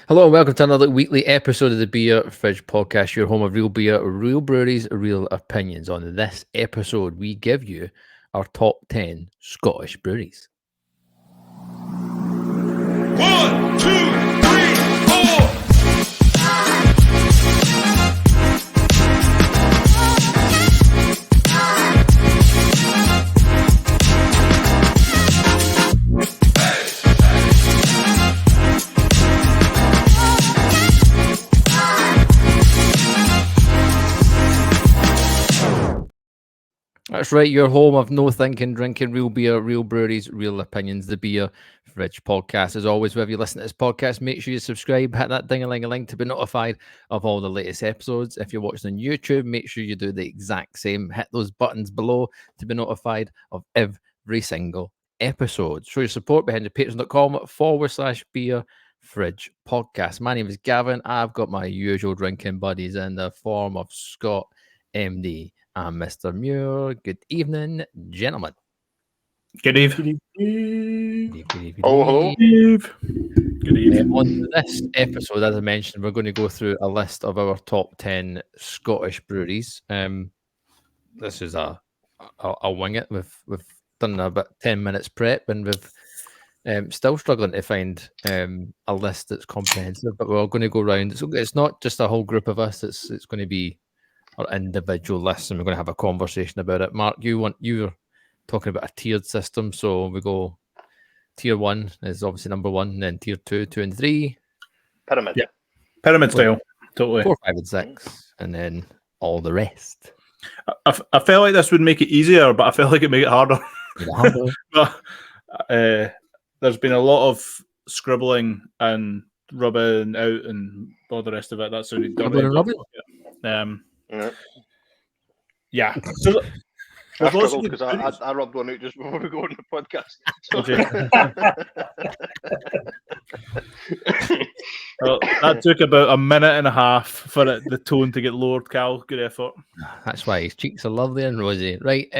Hello and welcome to another weekly episode of the Beer Fridge Podcast, your home of real beer, real breweries, real opinions. On this episode, we give you our top 10 Scottish breweries. 1, 2, 3, 4. That's right, your home of no thinking, drinking, real beer, real breweries, real opinions. The Beer Fridge Podcast. As always, wherever you listen to this podcast, make sure you subscribe, hit that ding-a-ling-a-ling to be notified of all the latest episodes. If you're watching on YouTube, make sure you do the exact same. Hit those buttons below to be notified of every single episode. Show your support behind the patreon.com/beer fridge podcast. My name is Gavin. I've got my usual drinking buddies in the form of Scott, MD, and Mr. Muir. Good evening, gentlemen. Good evening. Oh, hello. Good evening. On this episode, as I mentioned, we're going to go through a list of our top 10 Scottish breweries. This is a wing it. We've done about 10 minutes prep, and we've still struggling to find a list that's comprehensive. But we're going to go round. It's not just a whole group of us. It's going to be our individual lists, and we're going to have a conversation about it. Mark, you were talking about a tiered system, so we go tier 1 is obviously number 1, and then tier 2, 2 and 3, Pyramid. Yeah. Pyramid style, totally. 4, 5 and 6, and then all the rest. I felt like this would make it easier, but I felt like it made it harder. But, there's been a lot of scribbling and rubbing out and all the rest of it. That sounded Rubbing and rubbing? Yeah. So, I there's lots of struggled good because breweries. I rubbed one out just before we go on the podcast. So- Well, that took about a minute and a half for the tone to get lowered, Cal. Good effort. That's why his cheeks are lovely and rosy. Right,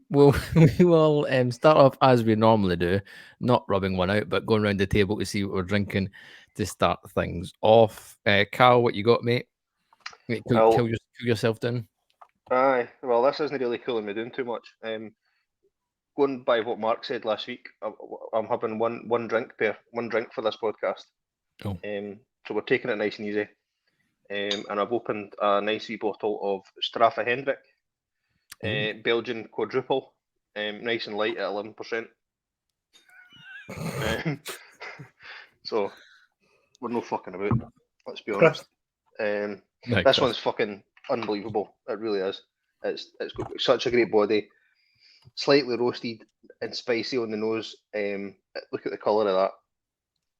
we will start off as we normally do, not rubbing one out, but going around the table to see what we're drinking to start things off. Cal, what you got, mate? Well- Kill yourself down. Aye, well, this isn't really cooling me down too much. Going by what Mark said last week, I'm having one drink for this podcast. Oh. So we're taking it nice and easy. And I've opened a nice wee bottle of Straffa Hendrick, Belgian quadruple, nice and light at 11%. So we're no fucking about. Let's be honest. This one's fucking unbelievable. It really is. It's got such a great body, slightly roasted and spicy on the nose. Look at the colour of that.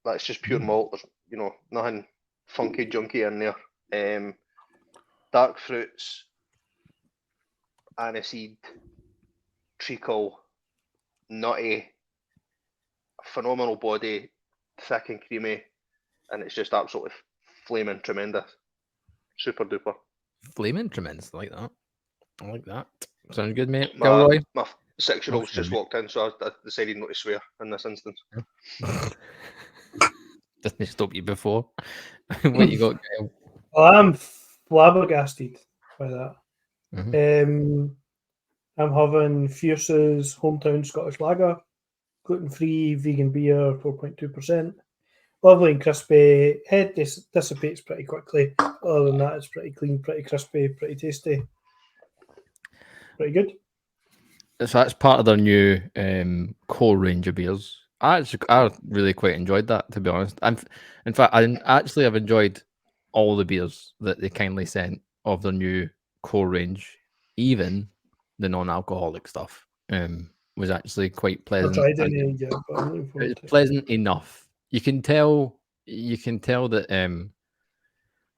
That's just pure malt. There's nothing funky junky in there. Dark fruits, aniseed, treacle, nutty, phenomenal body, thick and creamy, and it's just absolutely flaming tremendous. Super duper. Flaming tremendous. I like that. Sounds good, mate. My Gilroy? 6-year-old's just walked in, so I decided not to swear in this instance. Doesn't stop you before. What you got, Gail? Well, I'm flabbergasted by that. Mhm. I'm having Fierce's Hometown Scottish Lager, gluten-free, vegan beer, 4.2%. Lovely and crispy. Head dissipates pretty quickly. Other than that, it's pretty clean, pretty crispy, pretty tasty. Pretty good. So that's part of their new core range of beers. I really quite enjoyed that, to be honest. In fact, I've enjoyed all the beers that they kindly sent of their new core range, even the non-alcoholic stuff. Was actually quite I've pleasant. tried any yet, but I'm looking forward It's to it. pleasant enough. You can tell that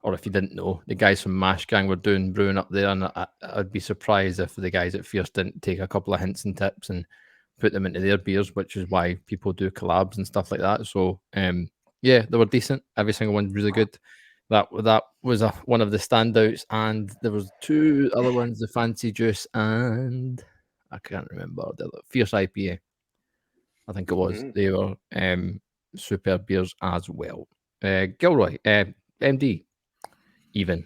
or if you didn't know, the guys from Mash Gang were brewing up there, and I'd be surprised if the guys at Fierce didn't take a couple of hints and tips and put them into their beers, which is why people do collabs and stuff like that. So yeah, they were decent. Every single one's really good. That was one of the standouts, and there was 2 other ones, the Fancy Juice and I can't remember the other, Fierce IPA. I think it was. Mhm. They were superb beers as well. Gilroy, MD, even.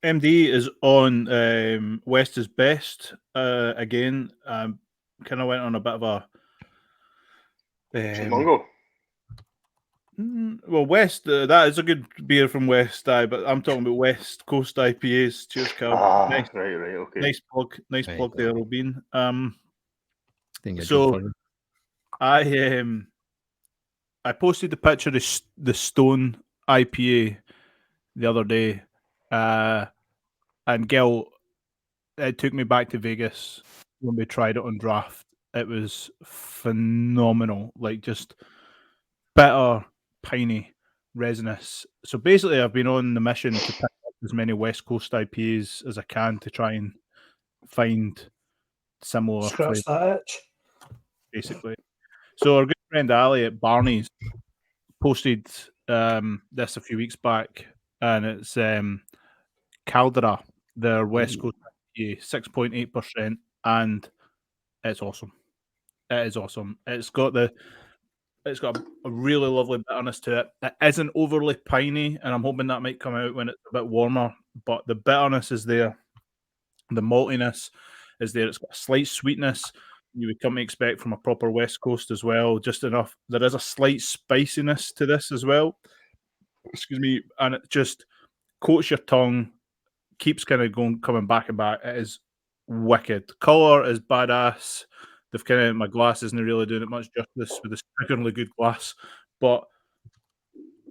MD is on West is Best again. Kind of went on a bit of a. Mongo. Well, West, that is a good beer from West, but I'm talking about West Coast IPAs. Cheers, Carl. Right, okay. Nice plug there, Robin. So I posted the picture of the Stone IPA the other day, and Gil, it took me back to Vegas when we tried it on draft. It was phenomenal, like just bitter, piney, resinous. So basically, I've been on the mission to pick up as many West Coast IPAs as I can to try and find similar Scratch that itch. basically. So our good friend Ali at Barney's posted this a few weeks back, and it's Caldera, their West Coast IPA, 6.8%, and it's awesome. It is awesome. It's got a really lovely bitterness to it. It isn't overly piney, and I'm hoping that might come out when it's a bit warmer, but the bitterness is there. The maltiness is there. It's got a slight sweetness you would come to expect from a proper West Coast as well, just enough. There is a slight spiciness to this as well. Excuse me. And it just coats your tongue, keeps kind of coming back and back. It is wicked. Colour is badass. They've kind of, my glass isn't really doing it much justice with this particularly good glass, but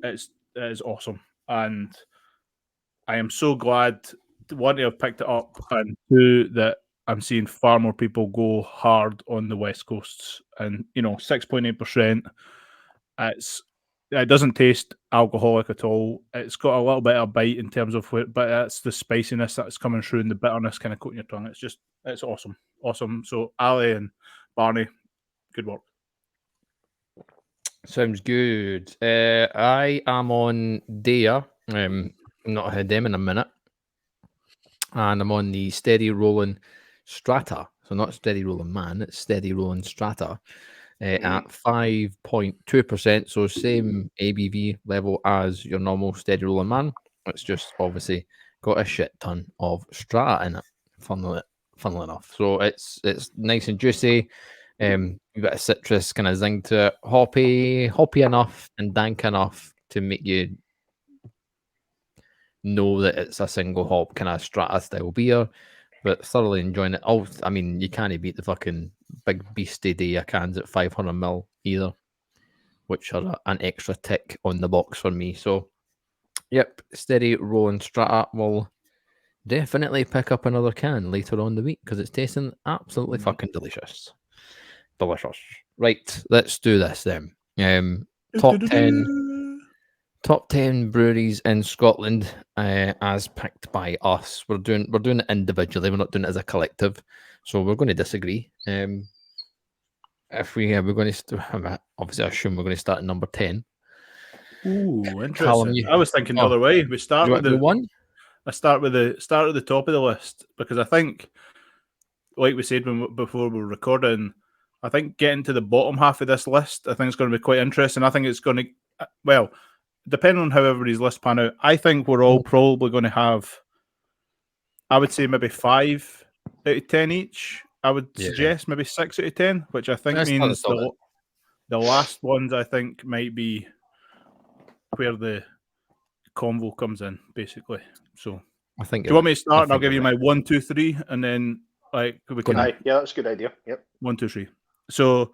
it is awesome. And I am so glad, one, to have picked it up, and two, that I'm seeing far more people go hard on the West Coasts. And, 6.8%, it doesn't taste alcoholic at all. It's got a little bit of bite in terms of but that's the spiciness that's coming through and the bitterness kind of coating your tongue. It's awesome. Awesome. So Ali and Barney, good work. Sounds good. I am on Dare. Not had them in a minute. And I'm on the Steady Rolling Strata. So not Steady Rolling Man, it's Steady Rolling Strata at 5.2%. So same ABV level as your normal Steady Rolling Man. It's just obviously got a shit ton of Strata in it, funnily enough. So it's nice and juicy. You've got a citrus kind of zing to it. Hoppy enough and dank enough to make you know that it's a single hop kind of Strata style beer, but thoroughly enjoying it. Oh, I mean, you can't beat the fucking big beastie Dare cans at 500ml either, which are an extra tick on the box for me. So, yep, Steady Rolling Strata will definitely pick up another can later on the week because it's tasting absolutely fucking delicious. Delicious. Right, let's do this then. Top 10 breweries in Scotland as picked by us. We're doing it individually. We're not doing it as a collective. So we're going to disagree. If we're going to obviously I assume we're going to start at number 10. Ooh, interesting. Callum, I was thinking the other way. We start with the one. I start at the top of the list because I think, like we said before we were recording, I think getting to the bottom half of this list, I think it's going to be quite interesting. I think it's going to, depending on how everybody's list pan out, I think we're all probably going to have, I would say maybe 5 out of 10 each. I would suggest maybe 6 out of 10, which I think means the last ones I think might be where the convo comes in, basically. So I think. Do you want me to start? And I'll give you my 1, 2, 3, and then we can. Yeah, that's a good idea. Yep. 1, 2, 3. So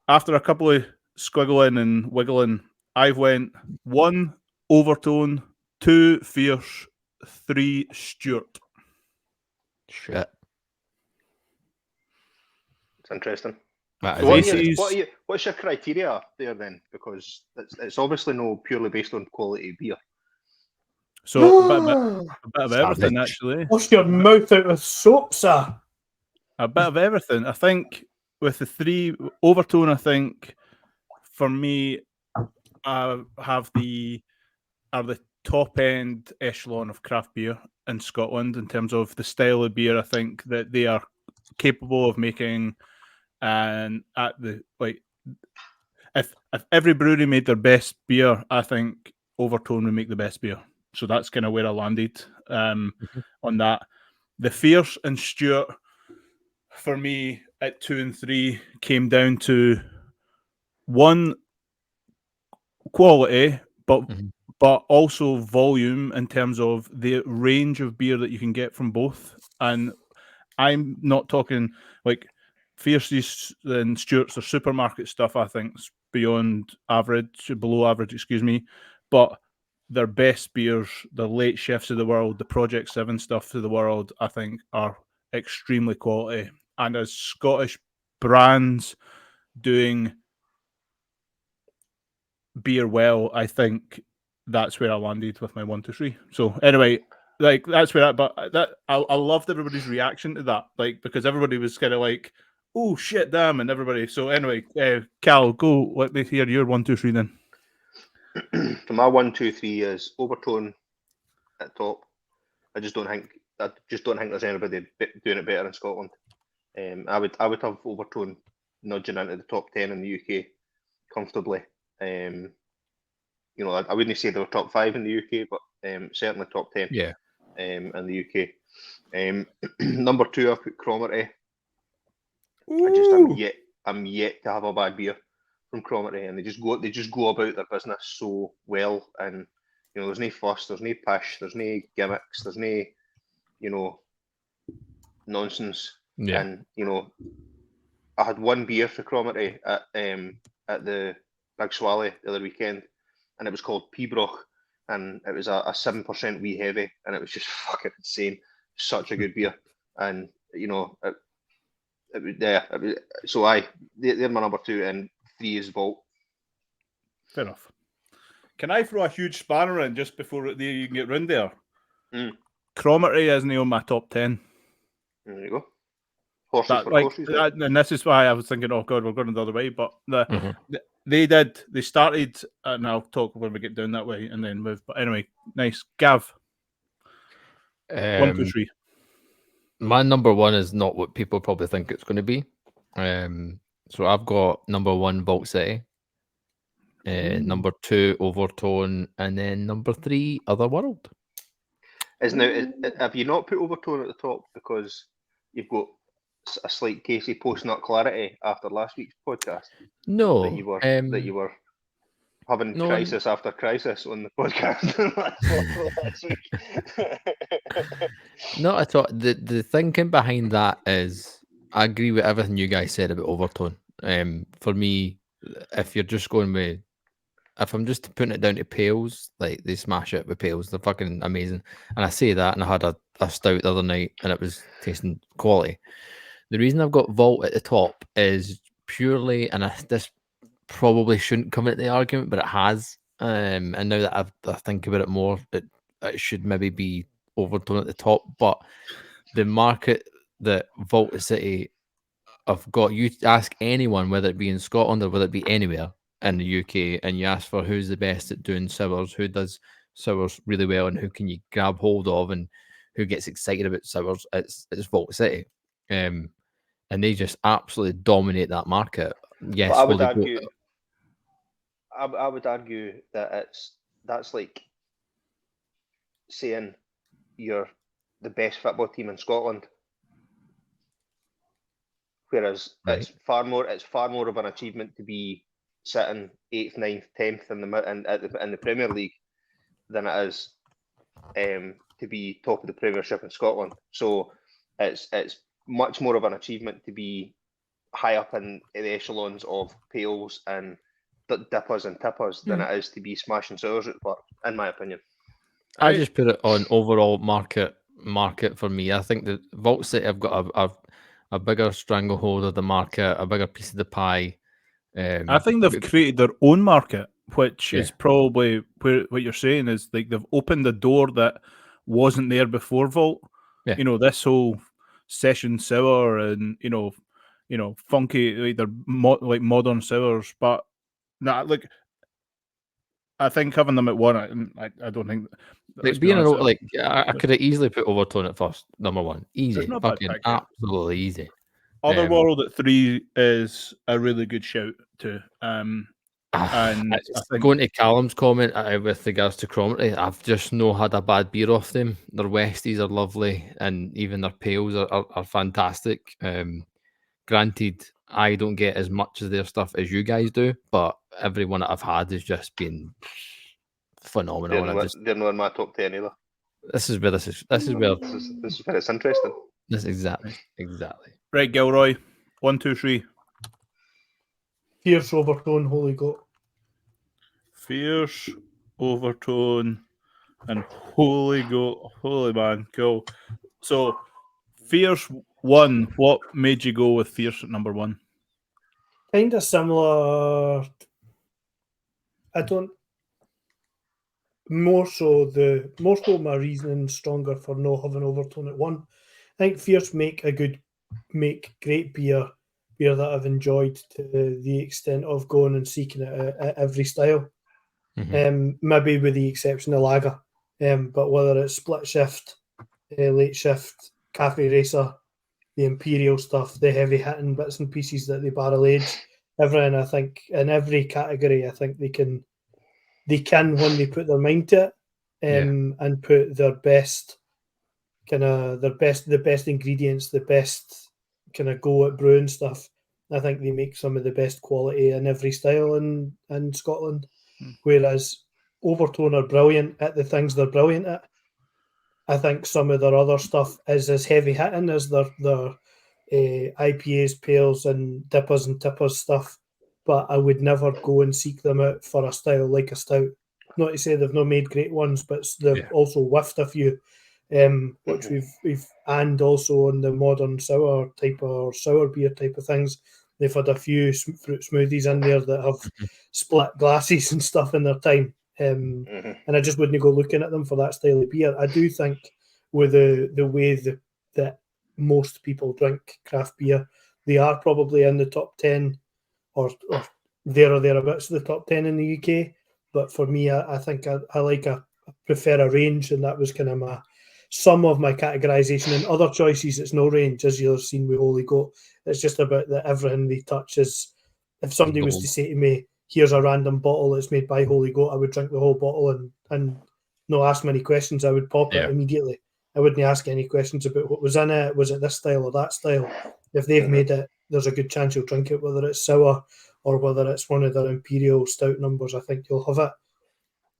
after a couple of squiggling and wiggling, I've went 1 Overtone, 2 Fierce, 3 Stewart. Shit. It's interesting. So what's your criteria there then? Because it's obviously no purely based on quality beer. So a bit of everything, actually. Wash your mouth out with soap, sir. A bit of everything. I think with the 3 Overtone, I think for me, have the top end echelon of craft beer in Scotland in terms of the style of beer. I think that they are capable of making, and at the if every brewery made their best beer, I think Overtone would make the best beer. So that's kind of where I landed on that. The Fierce and Stewart, for me, at 2 and 3, came down to one, quality, but also volume in terms of the range of beer that you can get from both. And I'm not talking like Fierce's and Stewart's are supermarket stuff. I think is beyond average, below average, excuse me. But their best beers, the Late Chefs of the world, the Project 7 stuff of the world, I think are extremely quality. And as Scottish brands doing beer well, I think that's where I landed with my 1, 2, 3. So anyway, like that's where I loved everybody's reaction to that, like because everybody was kind of like, oh shit, damn, and everybody. So anyway, Cal, go. Let me hear your 1, 2, 3 then. So my 1, 2, 3 is Overtone at top. I just don't think there's anybody doing it better in Scotland. I would have Overtone nudging into the top 10 in the UK comfortably. I wouldn't say they were top 5 in the UK, but certainly top 10. Yeah. In the UK. Number 2, I've put Cromarty. I'm yet to have a bad beer from Cromarty, and they just go about their business so well, and there's no fuss, there's no pish, there's no gimmicks, there's no nonsense. Yeah. And I had one beer for Cromarty at the Big Swally the other weekend, and it was called Peabroch, and it was a 7% wee heavy, and it was just fucking insane. Such a good beer, and so they're my number 2, and 3 is Vault. Fair enough. Can I throw a huge spanner in just before you can get round there? Cromarty isn't on my top 10. There you go. Horses. And this is why I was thinking, oh god, we're going the other way. But they started, and I'll talk when we get down that way, and then move. But anyway, nice. Gav, 1, 2, 3. My number 1 is not what people probably think it's going to be. So I've got number 1 Vault City, number 2 Overtone, and then number 3 Otherworld. Have you not put Overtone at the top because you've got a slight Casey post-nut clarity after last week's podcast? No, that you were having crisis after crisis on the podcast last week. Not at all. The thinking behind that is, I agree with everything you guys said about Overtone. For me, if you're just going with, if I'm just putting it down to pails, like they smash it with pails, they're fucking amazing. And I say that, and I had a stout the other night, and it was tasting quality. The reason I've got Vault at the top is purely, and this probably shouldn't come into the argument, but it has. And now that I think about it more, it should maybe be Overtone at the top. But the market that Vault City have got, you ask anyone, whether it be in Scotland or whether it be anywhere in the UK, and you ask for who's the best at doing sours, who does sours really well, and who can you grab hold of, and who gets excited about sours, it's Vault City. And they just absolutely dominate that market. Yes, I would argue that that's like saying you're the best football team in Scotland, whereas it's far more of an achievement to be sitting 8th, 9th, 10th in the Premier League than it is to be top of the Premiership in Scotland. So it's much more of an achievement to be high up in the echelons of pails and dippers and tippers than it is to be smashing sours at the park, in my opinion. I just put it on overall market for me. I think that Vault City have got a bigger stranglehold of the market, a bigger piece of the pie. I think they've created their own market, which is probably what you're saying is like they've opened a door that wasn't there before Vault. Yeah. This whole session sour and funky, like they're modern sours, but I think having them at 1, I don't think. Like being I could have easily put Overtone at first, number 1, easy, fucking absolutely easy. Otherworld at 3 is a really good shout too. And I think going to Callum's comment with regards to Cromarty, I've just not had a bad beer off them. Their Westies are lovely, and even their Pales are fantastic. Granted, I don't get as much of their stuff as you guys do, but every one that I've had has just been phenomenal. They're not in my top 10 either. This is where this is where it's interesting. This exactly. Right, Gilroy, 1, 2, 3. Fierce, Overtone, Holy Goat. Fierce, Overtone, and Holy Goat. Holy man, cool. So, Fierce 1. What made you go with Fierce at number 1? Kind of similar. More so my reasoning stronger for not having Overtone at 1. I think Fierce make great beer that I've enjoyed to the extent of going and seeking it at every style. Maybe with the exception of lager. But whether it's split shift, late shift, cafe racer, the imperial stuff, the heavy hitting bits and pieces that they barrel age, everything, I think in every category, I think they can when they put their mind to it, and put their best the best ingredients, the best kind of go at brewing stuff. I think they make some of the best quality in every style in Scotland. Whereas Overtone are brilliant at the things they're brilliant at. I think some of their other stuff is as heavy hitting as their IPAs, pales, and dippers and tippers stuff. But I would never go and seek them out for a style like a stout. Not to say they've not made great ones, but they've also whiffed a few, which we've and also on the modern sour type or sour beer type of things, they've had a few fruit smoothies in there that have split glasses and stuff in their time. And I just wouldn't go looking at them for that style of beer. I do think with the way that most people drink craft beer, they are probably in the top 10 or there or thereabouts the top 10 in the UK. But for me, I think I prefer a range, and that was kind of some of my categorization. And other choices, it's no range, as you've seen with Holy Goat. It's just about that everything they touch is. If somebody was to say to me, "Here's a random bottle that's made by Holy Goat," I would drink the whole bottle and not ask many questions. I would pop it immediately. I wouldn't ask any questions about what was in it. Was it this style or that style? If they've made it, there's a good chance you'll drink it, whether it's sour or whether it's one of their imperial stout numbers. I think you'll have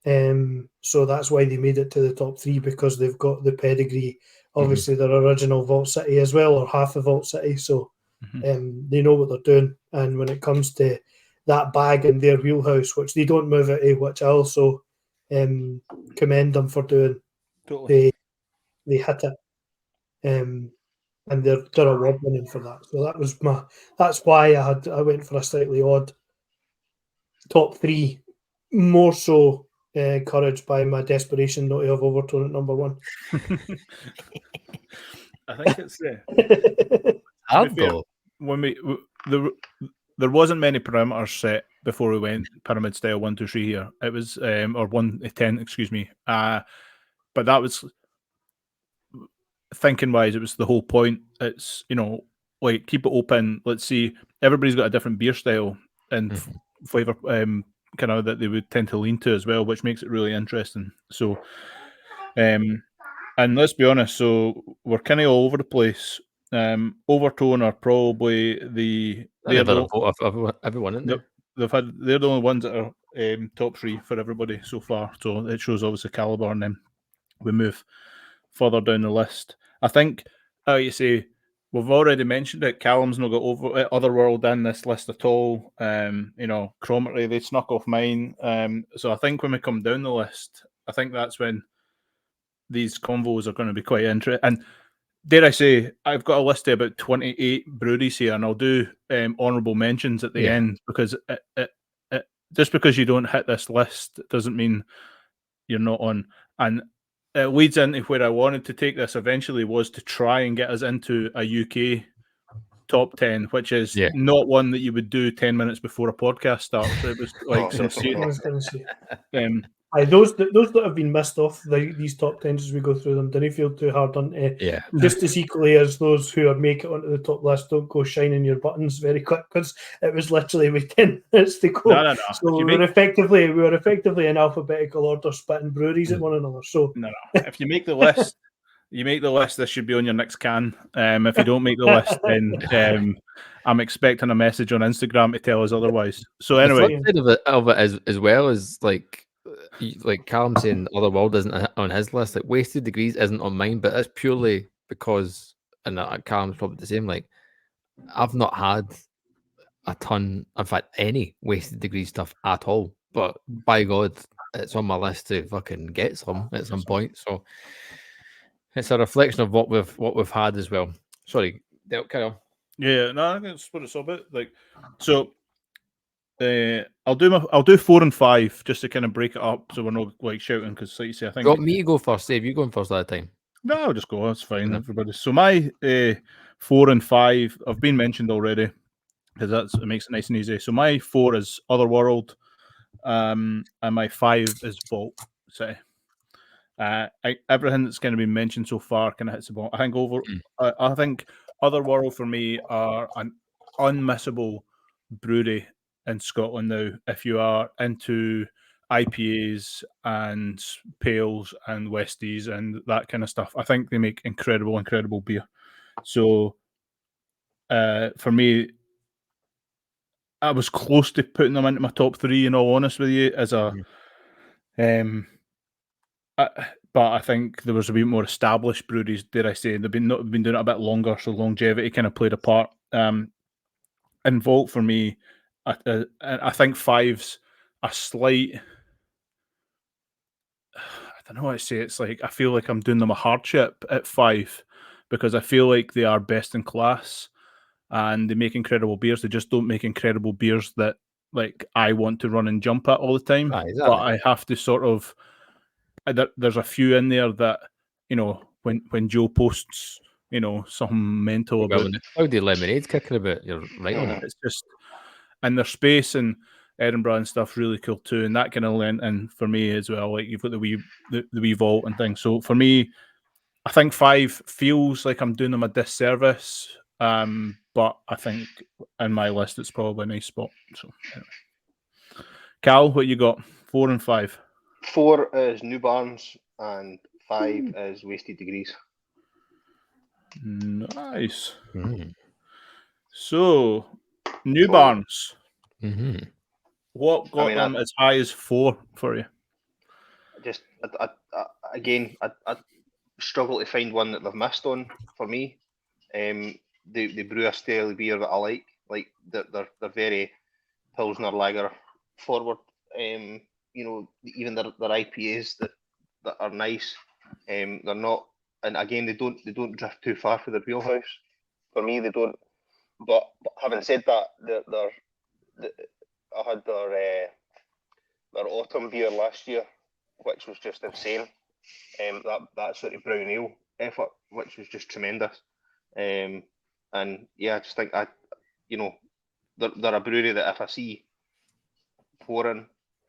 it. So that's why they made it to the top 3, because they've got the pedigree. Obviously, their original Vault City as well, or half of Vault City. So they know what they're doing. And when it comes to that bag in their wheelhouse, which they don't move out of, which I also commend them for doing, they hit it. And they're award winning for that. So that's why I went for a slightly odd top 3, more so encouraged by my desperation not to have Overtone at number 1. I think it's hard though. When there wasn't many parameters set before we went pyramid style 1, 2, 3 here. It was or 1 to 10, excuse me. But that was thinking wise, it was the whole point. It's like keep it open. Let's see. Everybody's got a different beer style and flavor kind of that they would tend to lean to as well, which makes it really interesting. So, and let's be honest. So we're kind of all over the place. Overtone are probably everyone in there. They're the only ones that are top 3 for everybody so far. So it shows obviously caliber, and then we move further down the list. I think, you say, we've already mentioned it. Callum's not got Otherworld in this list at all. Cromarty, they snuck off mine. So I think when we come down the list, I think that's when these convos are going to be quite interesting. And dare I say, I've got a list of about 28 breweries here, and I'll do honourable mentions at the end, because it just because you don't hit this list doesn't mean you're not on. And it leads into where I wanted to take this eventually, was to try and get us into a UK top 10, which is not one that you would do 10 minutes before a podcast starts. It was like Those that have been missed off these top 10s as we go through them, didn't feel too hard on just as equally as those who are make it onto the top list don't go shining your buttons very quick, because it was literally with 10 minutes to go. No. So we were effectively in alphabetical order spitting breweries at one another. So no. If you make the list, this should be on your next can. If you don't make the list, then I'm expecting a message on Instagram to tell us otherwise. So anyway, the flip side of it as well is like Callum saying Otherworld isn't on his list. Like Wasted Degrees isn't on mine, but that's purely because, and Callum's probably the same. Like I've not had a ton, in fact, any Wasted Degrees stuff at all. But by God, it's on my list to fucking get some at some point. So it's a reflection of what we've had as well. Sorry, Del, carry on. Yeah, no, I think that's what it's all about. Like, so I'll do 4 and 5 just to kind of break it up, so we're not like shouting. Because, like you say, I think you want me to go first. Dave, you going first that time? No, I'll just go. That's fine, everybody. So my 4 and 5 have been mentioned already, because it makes it nice and easy. So my 4 is Otherworld, and my 5 is Vault City. Everything that's going to be mentioned so far kind of hits the ball. I think Otherworld for me are an unmissable brewery in Scotland now. If you are into IPAs and pales and Westies and that kind of stuff, I think they make incredible beer. So for me, I was close to putting them into my top 3, in all honesty with you, as a but I think there was a bit more established breweries, dare I say, they've been doing it a bit longer, so longevity kind of played a part. And Vault for me, I think 5's a slight. I don't know what to say. It's like I feel like I'm doing them a hardship at 5, because I feel like they are best in class and they make incredible beers. They just don't make incredible beers that like I want to run and jump at all the time. Exactly. But I have to sort of. There's a few in there that, you know, when Joe posts, you know, something mental about Cloudy Lemonade's kicking about, you're right on it. It's just, and their space in Edinburgh and stuff really cool too, and that kind of lent in for me as well. Like you've got the wee vault and things. So for me, I think 5 feels like I'm doing them a disservice, but I think in my list it's probably a nice spot. So anyway. Cal, what you got? 4 and 5. 4 is New Barns and 5 is Wasted Degrees. Nice. So, New Barns. What got them as high as 4 for you? Just again, I struggle to find one that they've missed on for me. They brew a style of beer that I like. Like they're very Pilsner Lager forward. You know, even their IPAs that are nice. They're not, and again, they don't drift too far from their wheelhouse. For me, they don't. But having said that, I had their autumn beer last year, which was just insane. That sort of brown ale effort, which was just tremendous. And yeah, I just think they're a brewery that if I see pouring,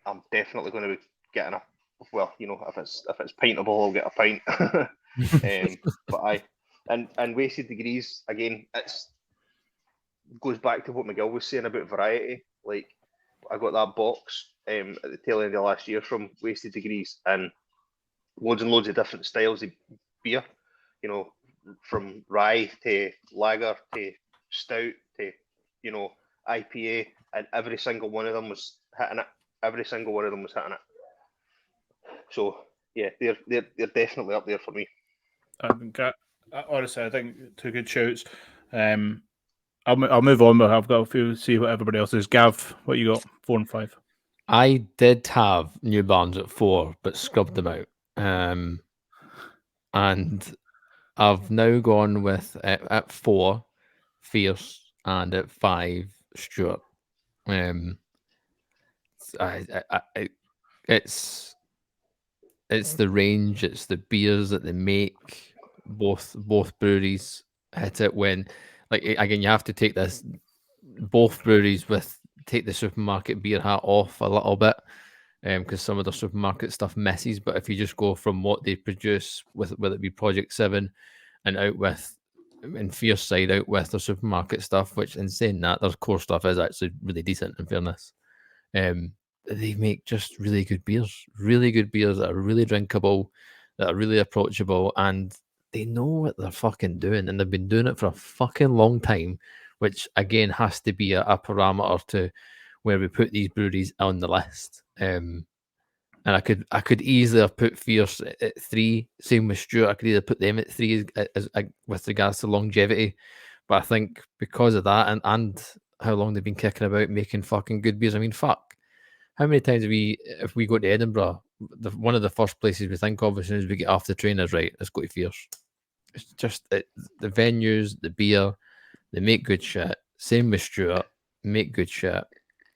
I'm definitely going to be getting a. Well, you know, if it's pintable, I'll get a pint. But and Wasted Degrees again, it's goes back to what Miguel was saying about variety. Like I got that box at the tail end of last year from Wasted Degrees, and loads and loads of different styles of beer. You know, from rye to lager to stout to, you know, IPA, and every single one of them was hitting it. So yeah, they're definitely up there for me. Honestly, I think 2 good shouts. I'll move on, but I've got to see what everybody else is. Gav, what you got? 4 and 5. I did have New Barns at 4, but scrubbed them out. And I've now gone with at 4 Fierce and at 5 Stuart. It's the range, it's the beers that they make. Both breweries hit it when, like, again, you have to take both breweries take the supermarket beer hat off a little bit. because some of the supermarket stuff messes. But if you just go from what they produce, with whether it be Project 7 and out with, in Fierce side, out with the supermarket stuff, which, in saying that, their core stuff is actually really decent, in fairness. They make just really good beers that are really drinkable, that are really approachable, and they know what they're fucking doing, and they've been doing it for a fucking long time, which again has to be a parameter to where we put these breweries on the list. And I could easily have put Fierce at 3. Same with Stuart. I could either put them at 3 as with regards to longevity, but I think because of that and how long they've been kicking about making fucking good beers. I mean, fuck. How many times if we go to Edinburgh, one of the first places we think of as soon as we get off the train is, right, let's go to Fierce. It's just the venues, the beer, they make good shit. Same with Stuart, make good shit.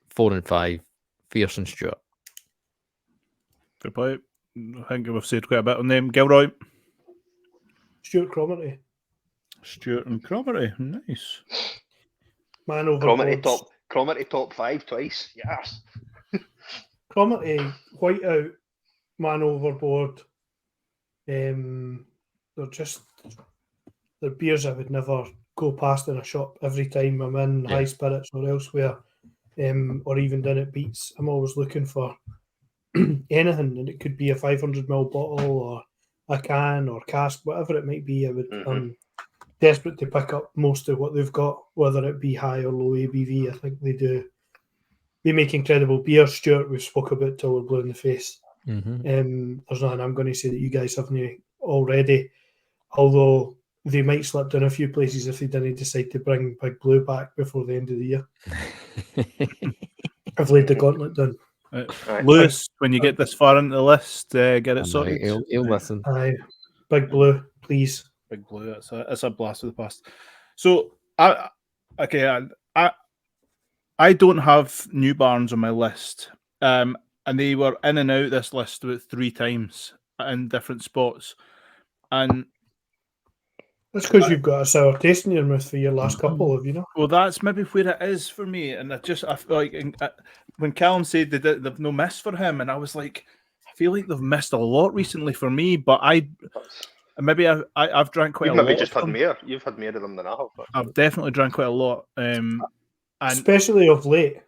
4 and 5, Fierce and Stuart. Good point. I think we've said quite a bit on them. Gilroy. Stuart Cromarty. Stuart and Cromarty. Nice. Man overboard. Cromarty top 5 twice. Yes. Cromarty, Whiteout, Man Overboard. They're beers I would never go past in a shop every time I'm in High Spirits or elsewhere, or even down at Beats. I'm always looking for anything, and it could be a 500ml bottle or a can or cask, whatever it might be. I'm desperate to pick up most of what they've got, whether it be high or low ABV. I think they make incredible beer. Stuart, we've spoke about till we're blue in the face. There's nothing I'm going to say that you guys haven't already, although they might slip down a few places if they didn't decide to bring Big Blue back before the end of the year. I've laid the gauntlet down. Lewis, when you get this far into the list, get it sorted. He'll listen. Aye, Big Blue, please. Big Blue, that's a blast of the past. So, I don't have New Barns on my list, and they were in and out this list about 3 times in different spots, and that's because you've got a sour taste in your mouth for your last couple of, Well, that's maybe where it is for me, and I feel like when Callum said they've no miss for him, and I was like, I feel like they've missed a lot recently for me, but I've drank quite a lot. Maybe just had more. You've had more of them than I have. But... I've definitely drank quite a lot, especially of late.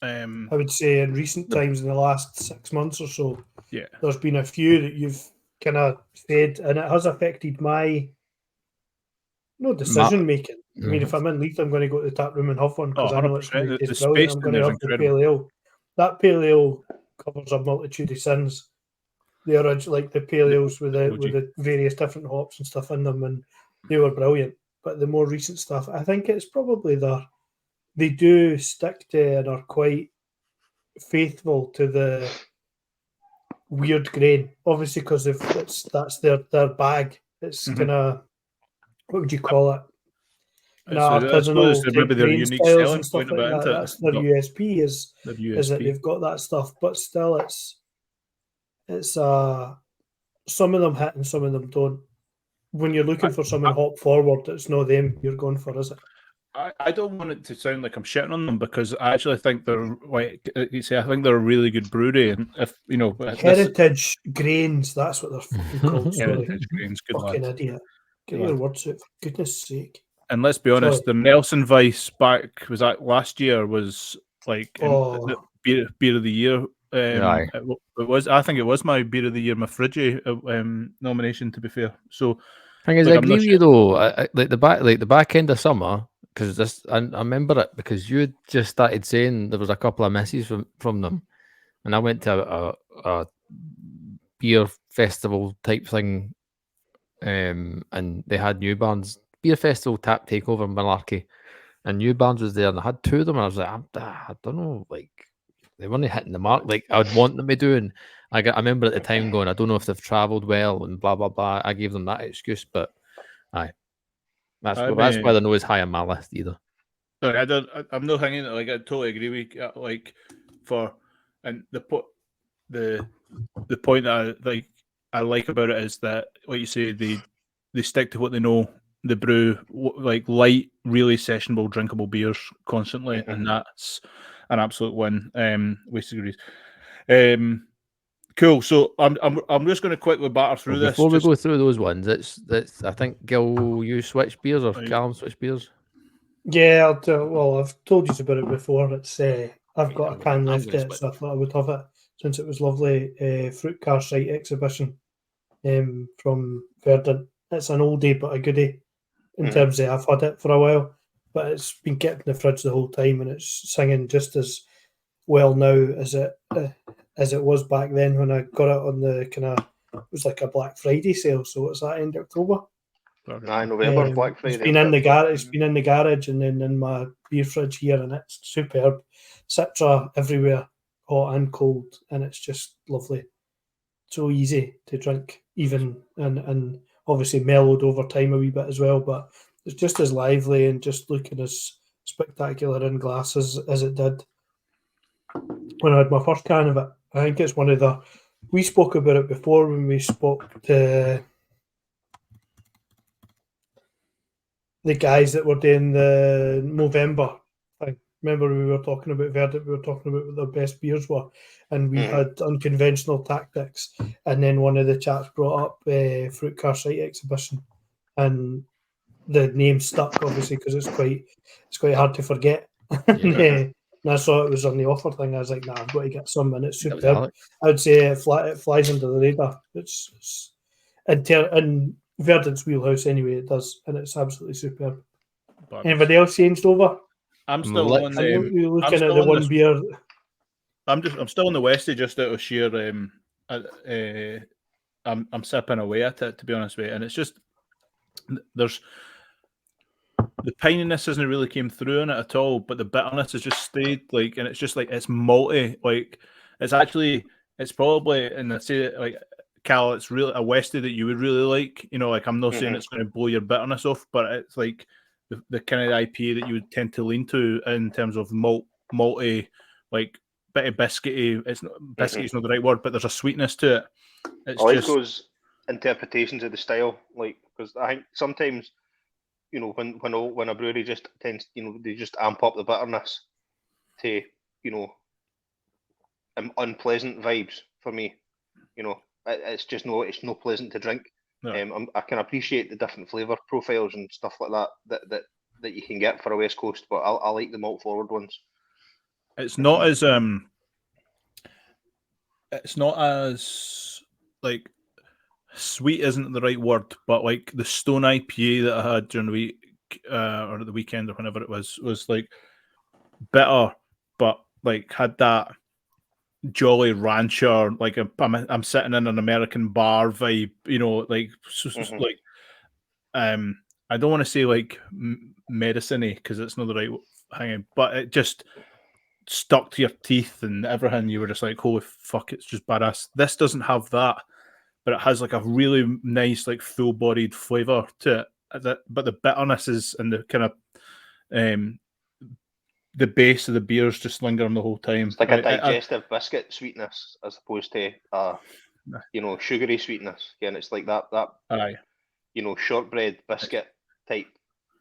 I would say in recent times, in the last 6 months or so, there's been a few that you've kind of said, and it has affected my decision making. I mean, if I'm in Leith, I'm going to go to the tap room and have one because I know it's going to taste brilliant. I'm going to have the pale ale. That pale ale covers a multitude of sins. The original, like the pale ales with the various different hops and stuff in them, and they were brilliant. But the more recent stuff, I think it's probably they do stick to and are quite faithful to the weird grain, obviously, because if that's their bag. It's kind of, what would you call it? Artisanal maybe their unique selling point like about that. That's their USP is that they've got that stuff, but still it's some of them hit and some of them don't. When you're looking for someone hop forward, it's not them you're going for, is it? I don't want it to sound like I'm shitting on them because I actually think they're like you say. I think they're a really good brewery, and if heritage grains, that's what they're fucking called. Heritage grains, good fucking lad. Idiot. Get your words out, for goodness sake. And let's be honest, the Nelson Weiss back was that last year was like the beer of the year. It was. I think it was my beer of the year, my Friggy nomination. To be fair, so I agree with you though. Like the back end of summer. Because I remember it because you had just started saying there was a couple of misses from them, and I went to a beer festival type thing, and they had New Barns beer festival tap takeover malarkey, and New Barns was there, and I had 2 of them, and I was like, I don't know, like they weren't hitting the mark like I would want them to do, and I remember at the time going, I don't know if they've travelled well and blah blah blah. I gave them that excuse, but aye. That's why they're not as high on my list either. Sorry, I'm not hanging. Like I totally agree with you. Like and the point that I like about it is that, like you say, they stick to what they know. They brew like light, really sessionable, drinkable beers constantly, and that's an absolute win. Waste agrees. Cool. So I'm just going to quickly batter through this. Before we go through those ones, it's I think Gil, you switch beers or Callum switch beers? Yeah, I've told you about it before. It's I've got a can left it, so I thought I would have it since it was lovely. Fruit Car Site exhibition from Verdant. It's an oldie but a goodie in terms of I've had it for a while, but it's been kept in the fridge the whole time and it's singing just as well now as it was back then when I got it on the it was like a Black Friday sale. So it's that end of October. November, Black Friday. It's been in the garage. It's been in the garage and then in my beer fridge here, and it's superb. Citra everywhere, hot and cold, and it's just lovely. So easy to drink, even and obviously mellowed over time a wee bit as well. But it's just as lively and just looking as spectacular in glasses as it did when I had my first can of it. I think it's one of the. We spoke about it before when we spoke to the guys that were doing the November thing. Remember we were talking about Verdant, we were talking about what their best beers were, and we had unconventional tactics, and then one of the chaps brought up Fruit Car Site exhibition, and the name stuck obviously because it's quite hard to forget. And I saw it was on the offer thing. I was like, nah, I've got to get some, and it's superb. I would say it flies under the radar. It's in Verdant's wheelhouse anyway, it does, and it's absolutely superb. Anybody else changed over? I'm still on you're looking at the one beer. I'm still on the Westie just out of sheer I'm sipping away at it, to be honest with you, and it's just there's the pininess hasn't really came through in it at all, but the bitterness has just stayed, like, and it's just like it's malty, like it's probably, and I say it like Cal, it's really a Westie that you would really like, you know, like I'm not saying it's going to blow your bitterness off, but it's like the kind of IPA that you would tend to lean to in terms of malty, like bit of biscuity. It's not biscuity is not the right word, but there's a sweetness to it. It's I like those interpretations of the style, like, because I think sometimes, you know, when a brewery just tends, you know, they just amp up the bitterness to, you know, unpleasant vibes for me. You know, it's no pleasant to drink. No. I can appreciate the different flavour profiles and stuff like that you can get for a West Coast, but I like the malt forward ones. It's not as like sweet isn't the right word, but like the Stone IPA that I had during the week or the weekend or whenever it was like bitter, but like had that Jolly Rancher, like I'm sitting in an American bar vibe, you know, like like I don't want to say like medicine-y because it's not the right thing, but it just stuck to your teeth and everything. You were just like, holy fuck, it's just badass. This doesn't have that, but it has like a really nice, like full-bodied flavor to it. But the bitterness is and the kind of the base of the beers just lingering the whole time. It's like a digestive biscuit sweetness as opposed to you know, sugary sweetness. Again, it's like that aye, you know, shortbread biscuit type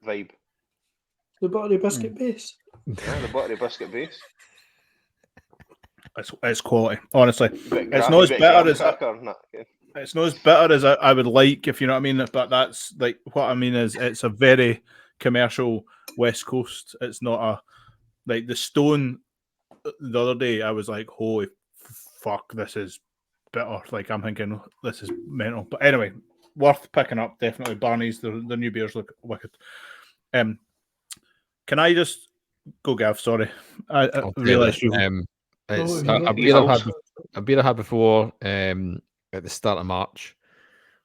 vibe. The buttery biscuit base. Yeah, the buttery biscuit base. It's quality, honestly. It's not as bitter as it's not as bitter as I would like, if you know what I mean. But that's like what I mean is it's a very commercial West Coast. It's not a like the Stone. The other day, I was like, "Holy fuck, this is bitter!" Like I'm thinking, this is mental. But anyway, worth picking up. Definitely, Barney's. The new beers look wicked. Can I just go, Gav? Sorry, I realised you. It's a beer I had before at the start of March.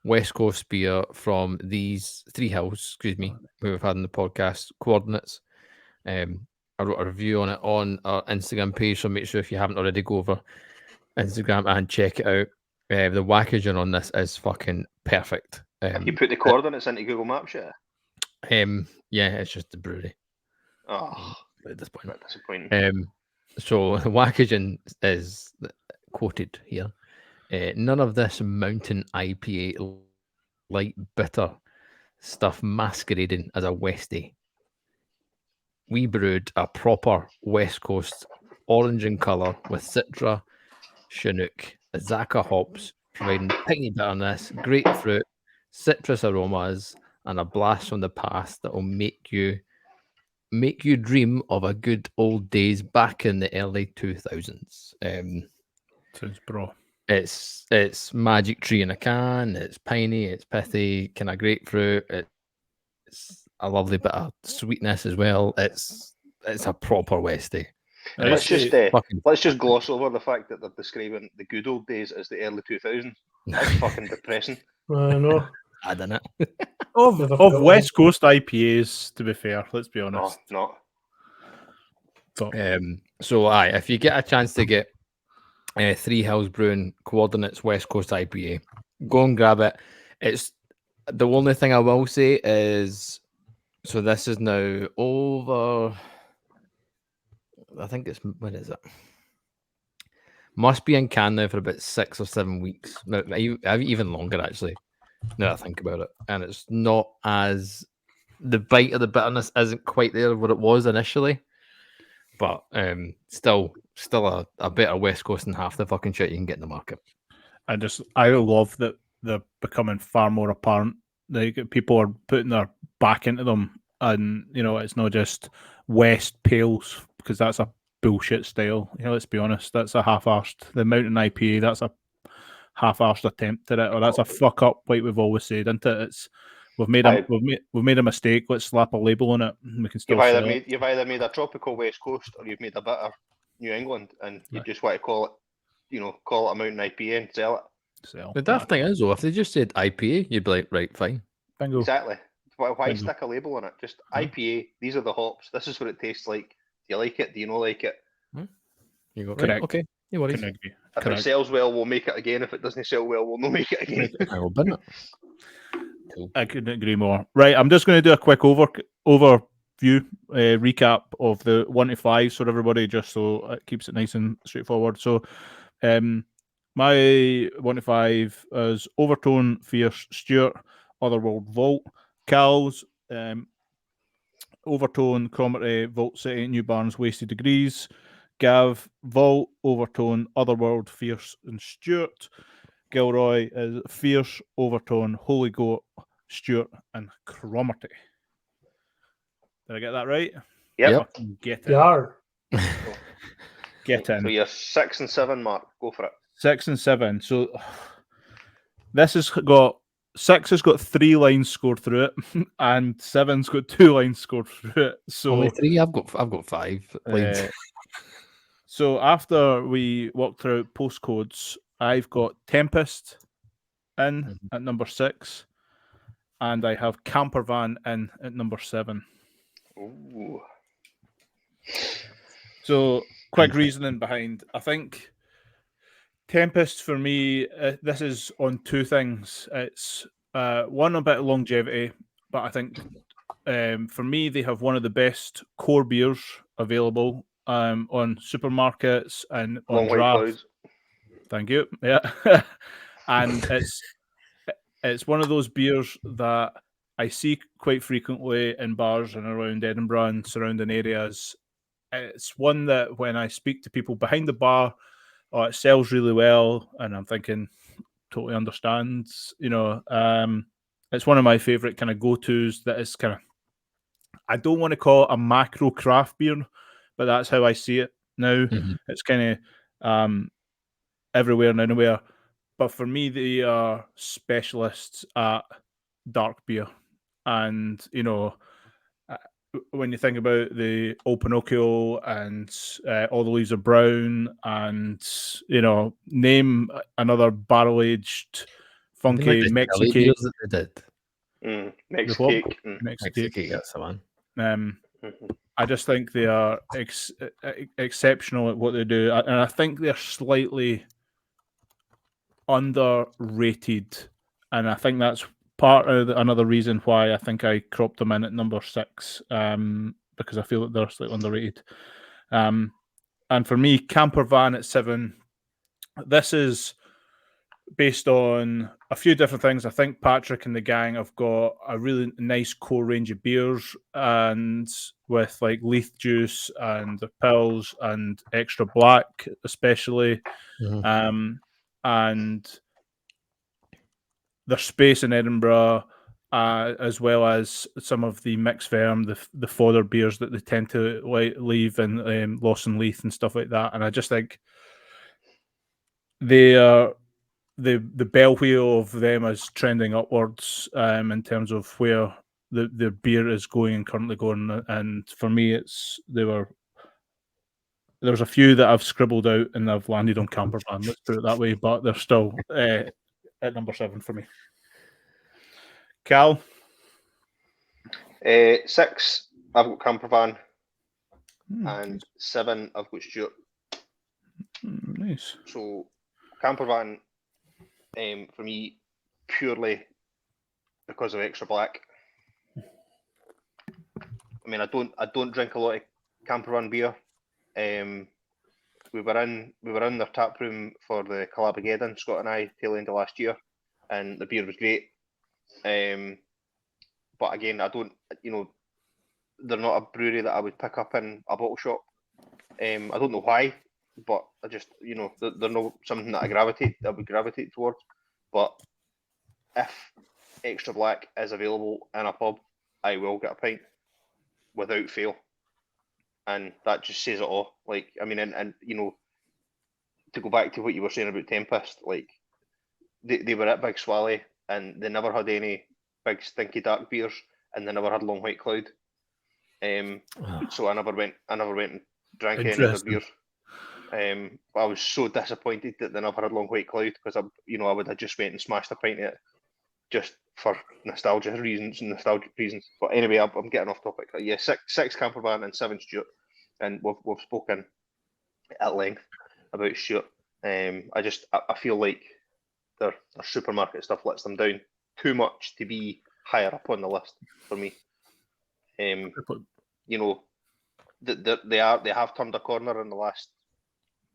West Coast beer from these three hills, excuse me, who we've had in the podcast, Coordinates. I wrote a review on it on our Instagram page, so make sure if you haven't already, go over Instagram and check it out. The packaging on this is fucking perfect. You put the coordinates into Google Maps, yeah? Yeah, it's just the brewery. Oh, at this point. Disappointing. So the packaging is quoted here. None of this mountain IPA light bitter stuff masquerading as a Westie. We brewed a proper West Coast orange in colour with Citra, Chinook, Azacca hops, providing piney bitterness, grapefruit, citrus aromas, and a blast from the past that will make you dream of a good old days back in the early 2000s. Sounds bro. It's magic tree in a can. It's piney. It's pithy. Kind of grapefruit. It's a lovely bit of sweetness as well. It's a proper Westie. Let's just gloss over the fact that they're describing the good old days as the early 2000s. That's fucking depressing. I know. I don't know. Of West Coast IPAs, to be fair, let's be honest. No. So if you get a chance to get Three Hills Brewing Coordinates West Coast IPA, go and grab it. It's the only thing I will say is, so this is now over. I think it's, when is it? Must be in can now for about 6 or 7 weeks. No, even longer actually. Now that I think about it, and it's not as, the bite of the bitterness isn't quite there what it was initially, but still a better West Coast than half the fucking shit you can get in the market. I love that they're becoming far more apparent. Like, people are putting their back into them, and it's not just West Pales, because that's a bullshit style. Let's be honest, that's a half-arsed. The Mountain IPA, that's a half-arsed attempt at it, or that's a fuck up, like we've always said, isn't it? We've made a mistake. Let's slap a label on it. And we can still. You've either made a tropical West Coast, or you've made a bitter New England, and you just want to call it a Mountain IPA and sell it. The daft thing is, though, if they just said IPA, you'd be like, right, fine. Bingo. Exactly. Why Bingo. stick a label on it? Just IPA. These are the hops. This is what it tastes like. Do you like it? Do you not like it? You go, correct. Right, okay. No worries. If it sells well, we'll make it again. If it doesn't sell well, we'll not make it again. I will bin it. Cool. I couldn't agree more. Right, I'm just going to do a quick overview, recap of the 1 to 5 for everybody, just so it keeps it nice and straightforward. So, my 1 to 5 is Overtone, Fierce, Stuart, Otherworld, Vault, Cal's, Overtone, Cromarty, Vault City, New Barns, Wasted Degrees, Gav, Vault, Overtone, Otherworld, Fierce, and Stuart. Gilroy is Fierce, Overtone, Holy Goat, Stuart, and Cromarty. Did I get that right? Yep. Get it. Yar. Get in. So you're 6 and 7, Mark. Go for it. 6 and 7. So this has got 6 has got 3 lines scored through it, and 7's got 2 lines scored through it. So only 3. I've got 5 lines. So after we walk through postcodes, I've got Tempest in at number 6, and I have Campervan in at number 7. Ooh. So quick reasoning behind. I think Tempest for me, this is on 2 things. It's one, a bit of longevity, but I think for me they have one of the best core beers available on supermarkets and on draft. Thank you. Yeah, and it's one of those beers that I see quite frequently in bars and around Edinburgh and surrounding areas. It's one that when I speak to people behind the bar, it sells really well, and I'm thinking, totally understands. It's one of my favorite kind of go-tos. That is kind of, I don't want to call it a macro craft beer, but that's how I see it now. It's kind of everywhere and anywhere. But for me, they are specialists at dark beer. And, when you think about the Old Pinocchio and All the Leaves Are Brown and, name another barrel-aged, funky Mexican that they did. Mexican. That's the one. I just think they are exceptional at what they do. And I think they're slightly underrated. And I think that's part of another reason why I think I cropped them in at number 6, because I feel that they're slightly underrated. And for me, Campervan at 7, this is based on a few different things. I think Patrick and the gang have got a really nice core range of beers, and with like Leith juice and the pills and extra black, especially, and their space in Edinburgh, as well as some of the mixed firm, the fodder beers that they tend to leave in Lawson Leith and stuff like that. And I just think they are the bell wheel of them is trending upwards in terms of where the beer is going and currently going. And for me, there was a few that I've scribbled out and I've landed on Campervan. Let's put it that way, but they're still at number 7 for me. Cal? 6, I've got Campervan, and 7, I've got Stuart. Nice. So Campervan, for me, purely because of extra black. I mean, I don't drink a lot of Campervan beer. We were in their tap room for the Calabageddon, Scott and I, tail end of last year, and the beer was great. But again, I don't, they're not a brewery that I would pick up in a bottle shop. I don't know why, but I just, they're not something that I would gravitate towards. But if extra black is available in a pub, I will get a pint without fail. And that just says it all. Like, I mean, and to go back to what you were saying about Tempest, like, they were at Big Swally and they never had any big stinky dark beers, and they never had Long White Cloud. So I never went and drank any of their beers. I was so disappointed that they never had Long White Cloud, because I would have just went and smashed a pint of it just for nostalgic reasons. But anyway, I'm getting off topic. Yeah, 6 Campervan and 7 Stuart, and we've spoken at length about Stuart. I feel like their supermarket stuff lets them down too much to be higher up on the list for me. They have turned a corner in the last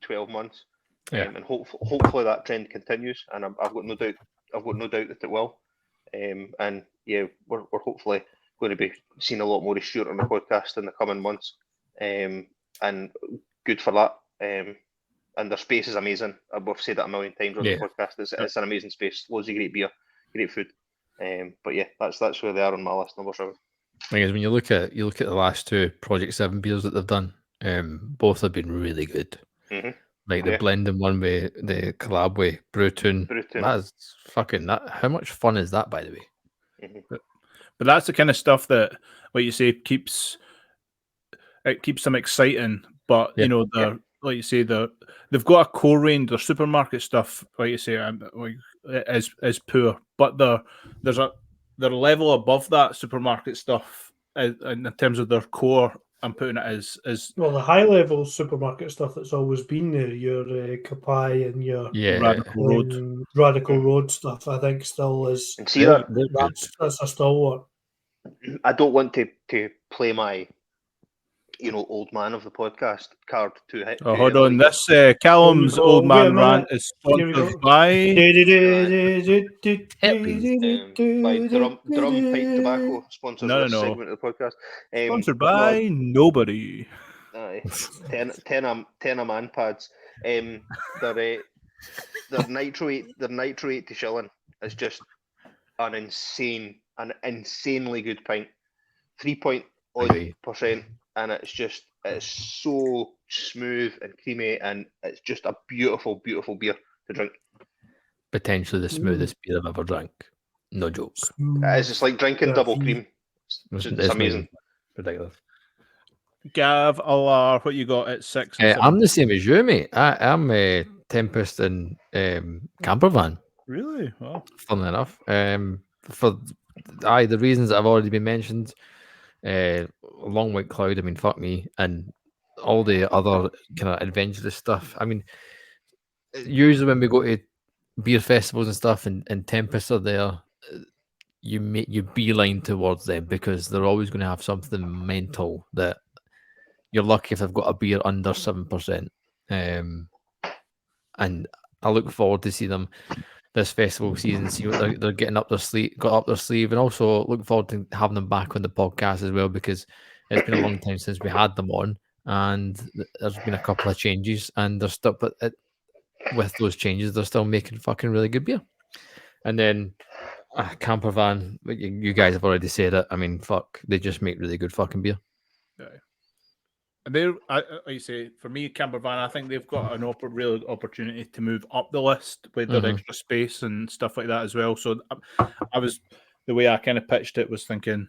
12 months, and hopefully that trend continues. And I've got no doubt that it will. And yeah, we're hopefully going to be seeing a lot more of Stuart on the podcast in the coming months. And good for that. And their space is amazing. We've said that a million times on the podcast. It's an amazing space. Loads of great beer, great food. But yeah, that's where they are on my list, number 7. Thing is, when you look at the last 2 Project 7 beers that they've done, both have been really good. Like the blending one with the collab with Brewtown. That's fucking that. How much fun is that, by the way? But that's the kind of stuff that, like you say, keeps them exciting. But like you say, they've got a core range. Their supermarket stuff, like you say, is poor. But there's a level above that supermarket stuff in terms of their core. I'm putting it as well, the high level supermarket stuff that's always been there, your Kapai and your Radical Road stuff, I think still is. And see that's a stalwart. I don't want to play my old man of the podcast card too high. Oh, hold on. This Callum's old man rant is sponsored by Drum Pipe Tobacco. Sponsors this segment of the podcast. Sponsored by nobody. Aye, 10 a man pads. Their nitro 80 shilling is just an insanely good pint. 3.8%. And it's so smooth and creamy, and it's just a beautiful, beautiful beer to drink. Potentially the smoothest beer I've ever drank. No joke. It's just like drinking double cream. It's amazing. Ridiculous. Gav, Alar, what you got at 6? I'm the same as you, mate. I'm Tempest and Campervan. Really? Well, funnily enough. For the reasons that have already been mentioned. Long White Cloud, I mean, fuck me, and all the other kind of adventurous stuff. I mean, usually when we go to beer festivals and stuff, and Tempest are there, you beeline towards them, because they're always going to have something mental that you're lucky if they've got a beer under 7%. And I look forward to see them this festival season, see what they're getting up their sleeve, got up their sleeve, and also looking forward to having them back on the podcast as well, because it's been a long time since we had them on, and there's been a couple of changes, and they're still, but with those changes, they're still making fucking really good beer. And then Camper Van, you guys have already said it. I mean, fuck, they just make really good fucking beer. Yeah. And they're, like you say, for me, Camper Van, I think they've got an real opportunity to move up the list with their extra space and stuff like that as well. So I was, the way I kind of pitched it was thinking,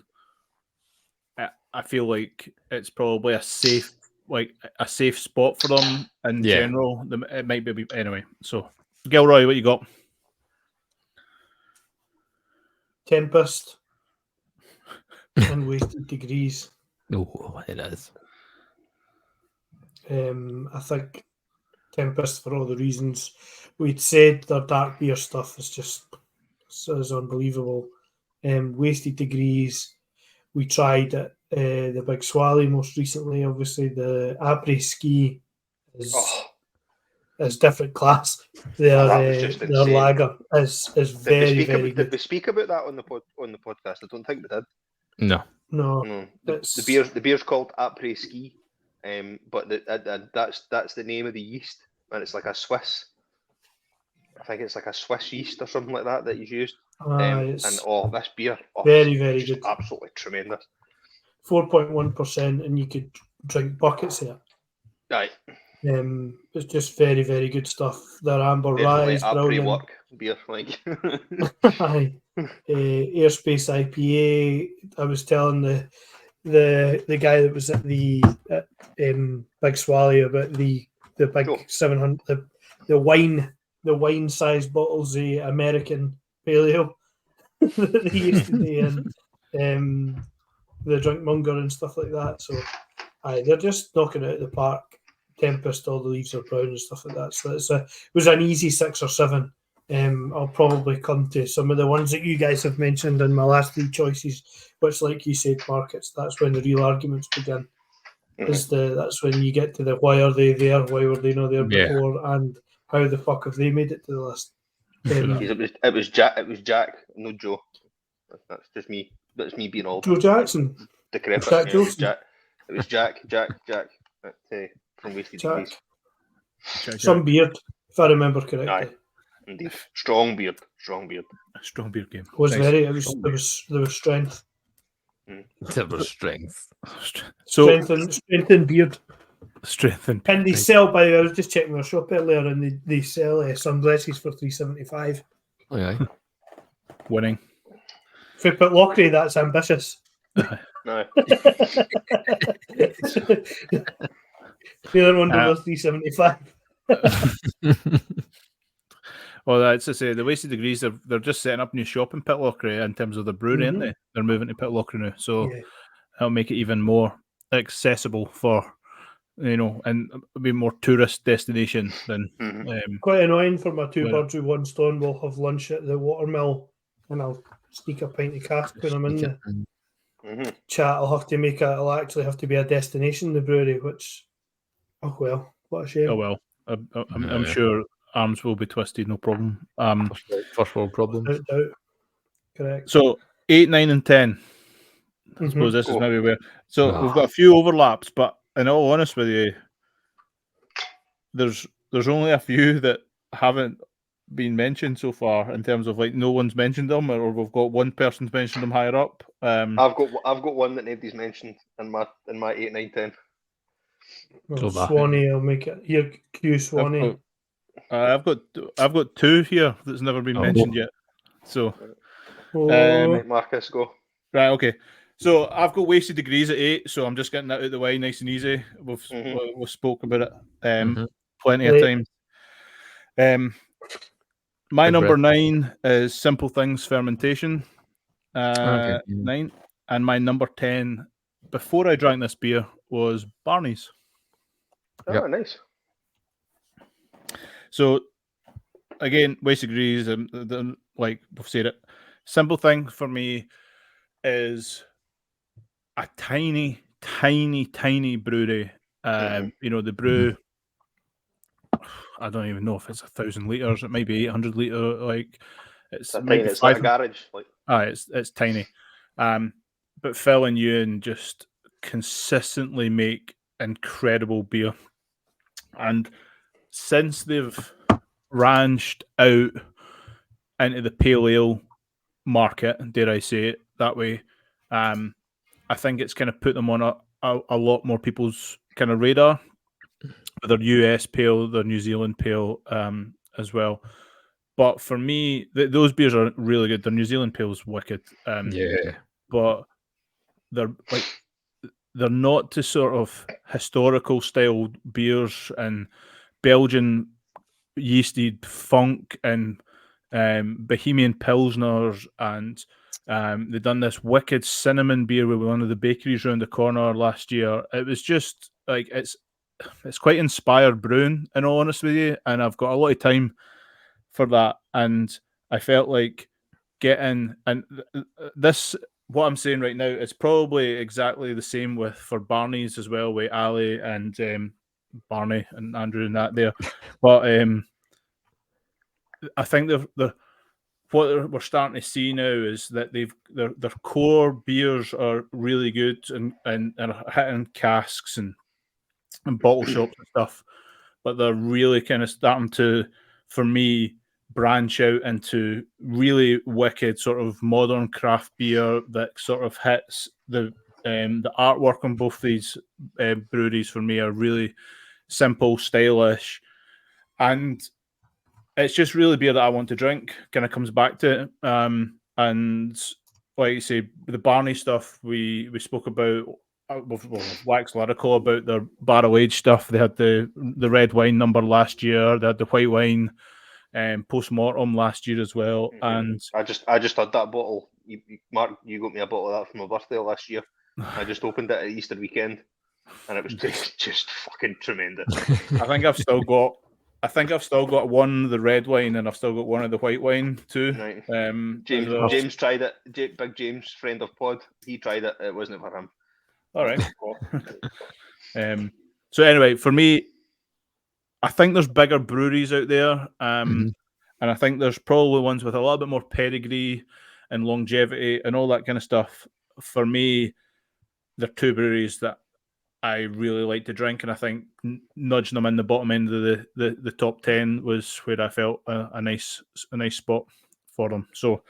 I feel like it's probably a safe spot for them in general. It might be anyway. So, Gilroy, what you got? Tempest and Wasted Degrees. Oh, it is. I think Tempest, for all the reasons we'd said, their dark beer stuff is unbelievable. Wasted Degrees, we tried at the Big Swally most recently. Obviously, the Après Ski is different class. Their lager is very good. Did we speak about that on the podcast? I don't think we did. No. The beer's called Après Ski, but that's the name of the yeast, and it's like a Swiss. I think it's like a Swiss yeast or something like that you used. This beer, very good, absolutely tremendous. 4.1%, and you could drink buckets of it. Right. It's just very good stuff. Their amber rye is brilliant. Work beer, like. Aye. Airspace IPA. I was telling the guy that was at the Big Swally about the big 700 the wine sized bottles, the American paleo that they used to be in the Drinkmonger and stuff like that. So they're just knocking it out of the park. Tempest, all the leaves are brown and stuff like that. So it was an easy 6 or 7. I'll probably come to some of the ones that you guys have mentioned in my last 3 choices, which, like you said, markets. That's when the real arguments begin. That's when you get to the why are they there? Why were they not there before? And how the fuck have they made it to the list? It was Jack, no Joe. That's just me. That's me being old. Joe Jackson. Decrepit. Jack Johnson. It was Jack. From Wasted Degrees. Some beard, if I remember correctly. Aye, indeed. Strong beard. Strong beard game. There was strength. There was strength. Strength and beard. Strength and they sell, by the way, I was just checking their shop earlier, and they sell sunglasses for $3.75. Okay. Winning. If we put Lockery, that's ambitious. No. The other one was $3.75. Well, that's to say, the Wasted Degrees, they're just setting up new shop in Pitlochry in terms of the brewery, aren't they? They're moving to Pitlochry now, so that'll make it even more accessible for, and be more tourist destination than. Quite annoying for my 2 birds with 1 stone. We'll have lunch at the Watermill, and I'll sneak a pint of cask when I'm in the chat. It'll actually have to be a destination, the brewery, which, oh well, what a shame. Oh well, I'm sure arms will be twisted, no problem. First world problem. Correct. So 8, 9, and 10. I suppose this is maybe where. So we've got a few overlaps, but in all honesty with you, there's only a few that haven't been mentioned so far in terms of like no one's mentioned them, or we've got one person's mentioned them higher up. I've got one that nobody's mentioned in my 8, 9, 10. Well, Swanee, I'll make it here. Q Swanee. I've got 2 here that's never been mentioned yet. So, Marcus, go. Right, okay. So I've got Wasted Degrees at 8, so I'm just getting that out of the way, nice and easy. We've spoke about it plenty of times. My number 9 is Simple Things Fermentation. 9, and my number 10 before I drank this beer was Barney's. Oh, nice. So again, Wasted Degrees, like we've said it, Simple Thing for me is a tiny brewery. The brew I don't even know if it's 1,000 litres. It might be 800 litre. Like It's maybe it's like a 500. garage. Like, It's tiny. But Phil and Ewan just consistently make incredible beer. And since they've branched out into the pale ale market, dare I say it that way, I think it's kind of put them on a lot more people's kind of radar. Their US pale, their New Zealand pale as well. But for me, those beers are really good. The New Zealand pale is wicked. But they're not to sort of historical style beers and Belgian yeasted funk and Bohemian Pilsners, and they done this wicked cinnamon beer with one of the bakeries around the corner last year. It was just like it's quite inspired brewing, in all honesty with you, and I've got a lot of time for that, and I felt like getting this. What I'm saying right now is probably exactly the same for Barney's as well, with Ali and Barney and Andrew and that there. But I think what we're starting to see now is that their core beers are really good and are hitting casks and bottle shops and stuff, but they're really kind of starting to, for me, branch out into really wicked sort of modern craft beer that sort of hits the artwork on both these breweries. For me, are really simple, stylish, and it's just really beer that I want to drink. Kind of comes back to it, and like you say, the Barney stuff we spoke about. We've waxed lyrical about their barrel aged stuff. They had the red wine number last year. They had the white wine post mortem last year as well. And I just had that bottle. Mark, you got me a bottle of that for my birthday last year. I just opened it at Easter weekend, and it was just fucking tremendous. I think I've still got one of the red wine, and I've still got one of the white wine too. Right. James tried it. Big James, friend of pod, he tried it. It wasn't for him. All right. So anyway, for me, I think there's bigger breweries out there, and I think there's probably ones with a little bit more pedigree and longevity and all that kind of stuff. For me, they're two breweries that I really like to drink, and I think nudging them in the bottom end of the top 10 was where I felt a nice spot for them. So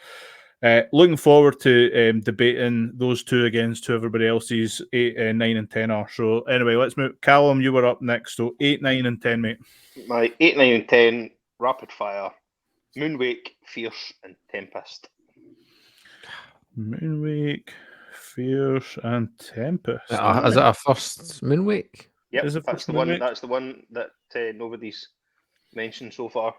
looking forward to debating those two against who everybody else's 8, 9 and 10 are. So anyway, let's move. Callum, you were up next. So 8, 9 and 10, mate. My 8, 9 and 10, rapid fire, Moonwake, Fierce and Tempest. Moonwake, Fierce and Tempest. Is it our first Moonwake? Yep, that's the one. That's the one that nobody's mentioned so far.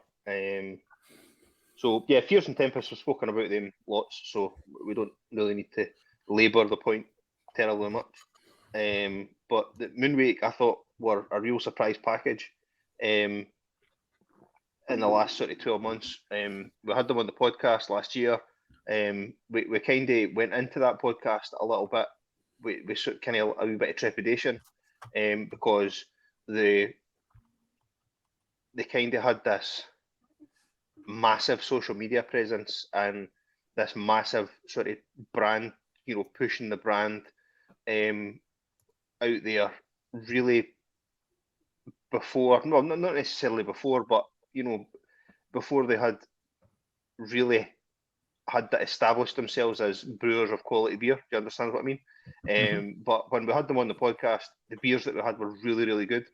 So yeah, Fierce and Tempest, we've spoken about them lots, so we don't really need to labour the point terribly much. But the Moonwake, I thought, were a real surprise package in the last sort of 12 months. We had them on the podcast last year. We kind of went into that podcast a little bit. We kind of a wee bit of trepidation because they kind of had this massive social media presence and this massive sort of brand, pushing the brand out there really before, no, not necessarily before, but before they had really had to establish themselves as brewers of quality beer. Do you understand what I mean? But when we had them on the podcast, the beers that we had were really, really good.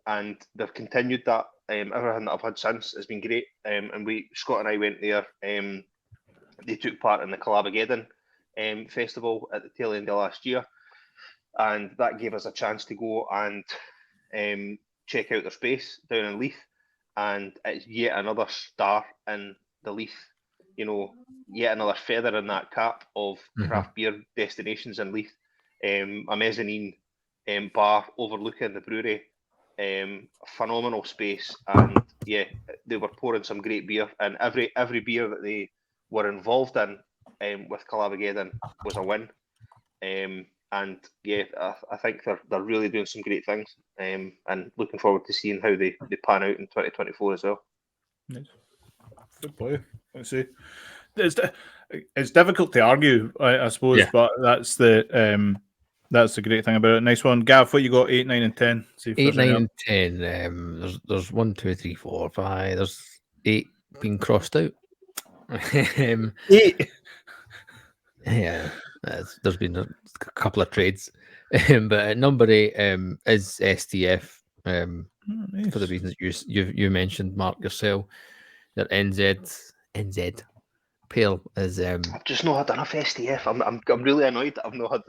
And they've continued that. Everything that I've had since has been great. And Scott and I went there. They took part in the Calabageddon festival at the tail end of last year. And that gave us a chance to go and check out their space down in Leith. And it's yet another star in the Leith, yet another feather in that cap of craft beer destinations in Leith. A mezzanine bar overlooking the brewery. Phenomenal space, and yeah, they were pouring some great beer, and every beer that they were involved in with Calabageddon was a win. And yeah, I think they're really doing some great things, and looking forward to seeing how they pan out in 2024 as well. Nice. Good boy. Let's see. It's difficult to argue, I suppose, but that's the great thing about it. Nice one, Gav. What you got? 8, 9, and 10. See if 8, there's any 9, up. and 10. There's 1, 2, 3, 4, 5. There's 8 being crossed out. 8. Yeah, there's been a couple of trades, but at number 8 is STF. Nice. For the reasons you mentioned, Mark, yourself, that NZ Pale is. I've just not had enough STF. I'm really annoyed that I've not had.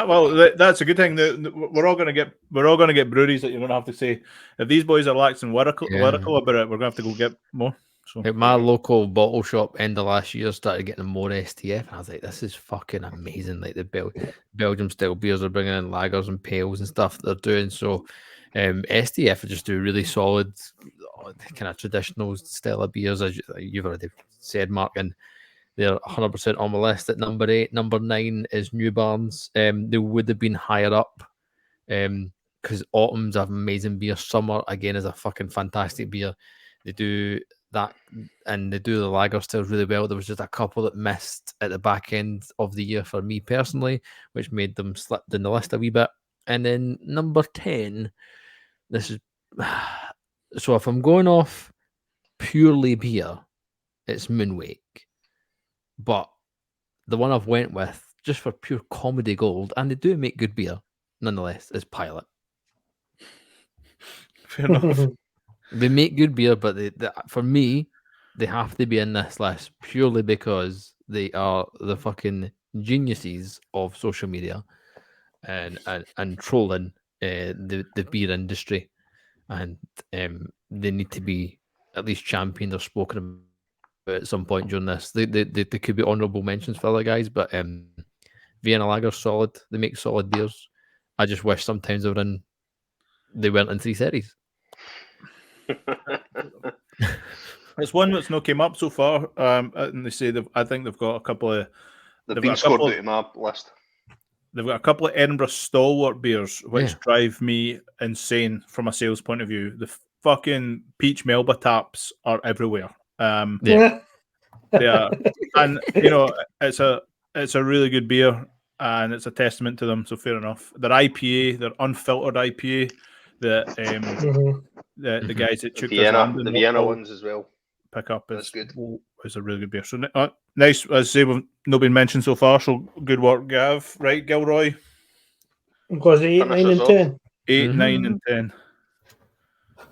Well, that's a good thing. We're all going to get breweries that you're going to have to say, if these boys are waxing lyrical about it, we're going to have to go get more. So at my local bottle shop, end of last year, started getting more STF, and I was like, "This is fucking amazing!" Like the Belgium style beers are bringing in lagers and pales and stuff they're doing. So, STF are just do really solid, kind of traditional style of beers, as you've already said, Mark, and they're 100% on my list at number 8. Number 9 is New Barns. They would have been higher up, because autumn's an amazing beer. Summer again is a fucking fantastic beer. They do that, and they do the lager styles really well. There was just a couple that missed at the back end of the year for me personally, which made them slip in the list a wee bit. And then number 10, this is so if I'm going off purely beer, it's Moonwake. But the one I've went with, just for pure comedy gold, and they do make good beer, nonetheless, is Pilot. Fair enough. They make good beer, but for me, they have to be in this list purely because they are the fucking geniuses of social media and trolling the beer industry, and they need to be at least championed or spoken about at some point during this. They could be honourable mentions for other guys, but Vienna Lager's solid. They make solid beers. I just wish sometimes they weren't in 3 series. It's one that's not came up so far, and they say I think they've got a couple of. They've been scored out of my list. They've got a couple of Edinburgh stalwart beers, which drive me insane from a sales point of view. The fucking peach Melba taps are everywhere. They are, and it's a really good beer, and it's a testament to them. So fair enough. Their IPA, their unfiltered IPA, the guys at the Vienna ones as well. Pick up is good. It's a really good beer. So nice. As I say, we've not been mentioned so far. So good work, Gav. Right, Gilroy. Because 8, 9, and 10. 8, 9, and 10.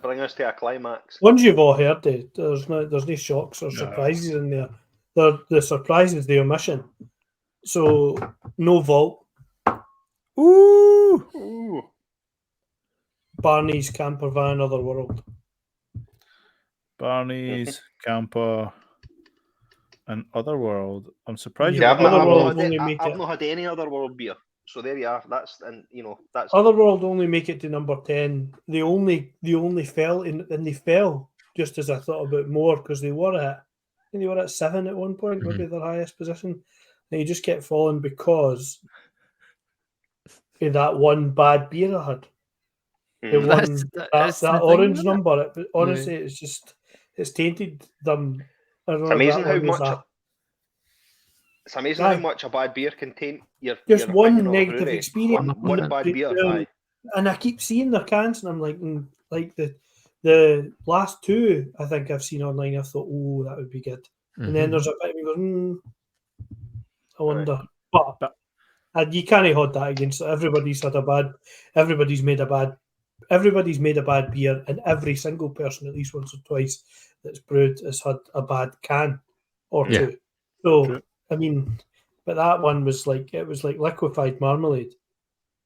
Bring us to a climax. Ones you've all heard, there's no shocks or surprises in there. The surprise is the omission. So no Vault. Ooh. Barney's Camper Van Otherworld. Barney's Camper and Otherworld. I'm surprised. Yeah, I've not had any Otherworld beer. So there you are. That's Otherworld only make it to number 10. They only fell and they fell just as I thought about more because they were at 7 at one point, maybe their highest position. And you just kept falling because of that one bad beer I had. That orange thing, number. Honestly, it's tainted them. It's amazing how much. It's amazing how much a bad beer can taint your. Just one negative experience. One bad beer. And I keep seeing their cans, and I'm like the last 2 I think I've seen online. I thought, oh, that would be good. And then there's a bit of me going, I wonder. Right. But you can't hold that against it. Everybody's made a bad beer, and every single person at least once or twice that's brewed has had a bad can or 2. So true. I mean, but that one was like liquefied marmalade.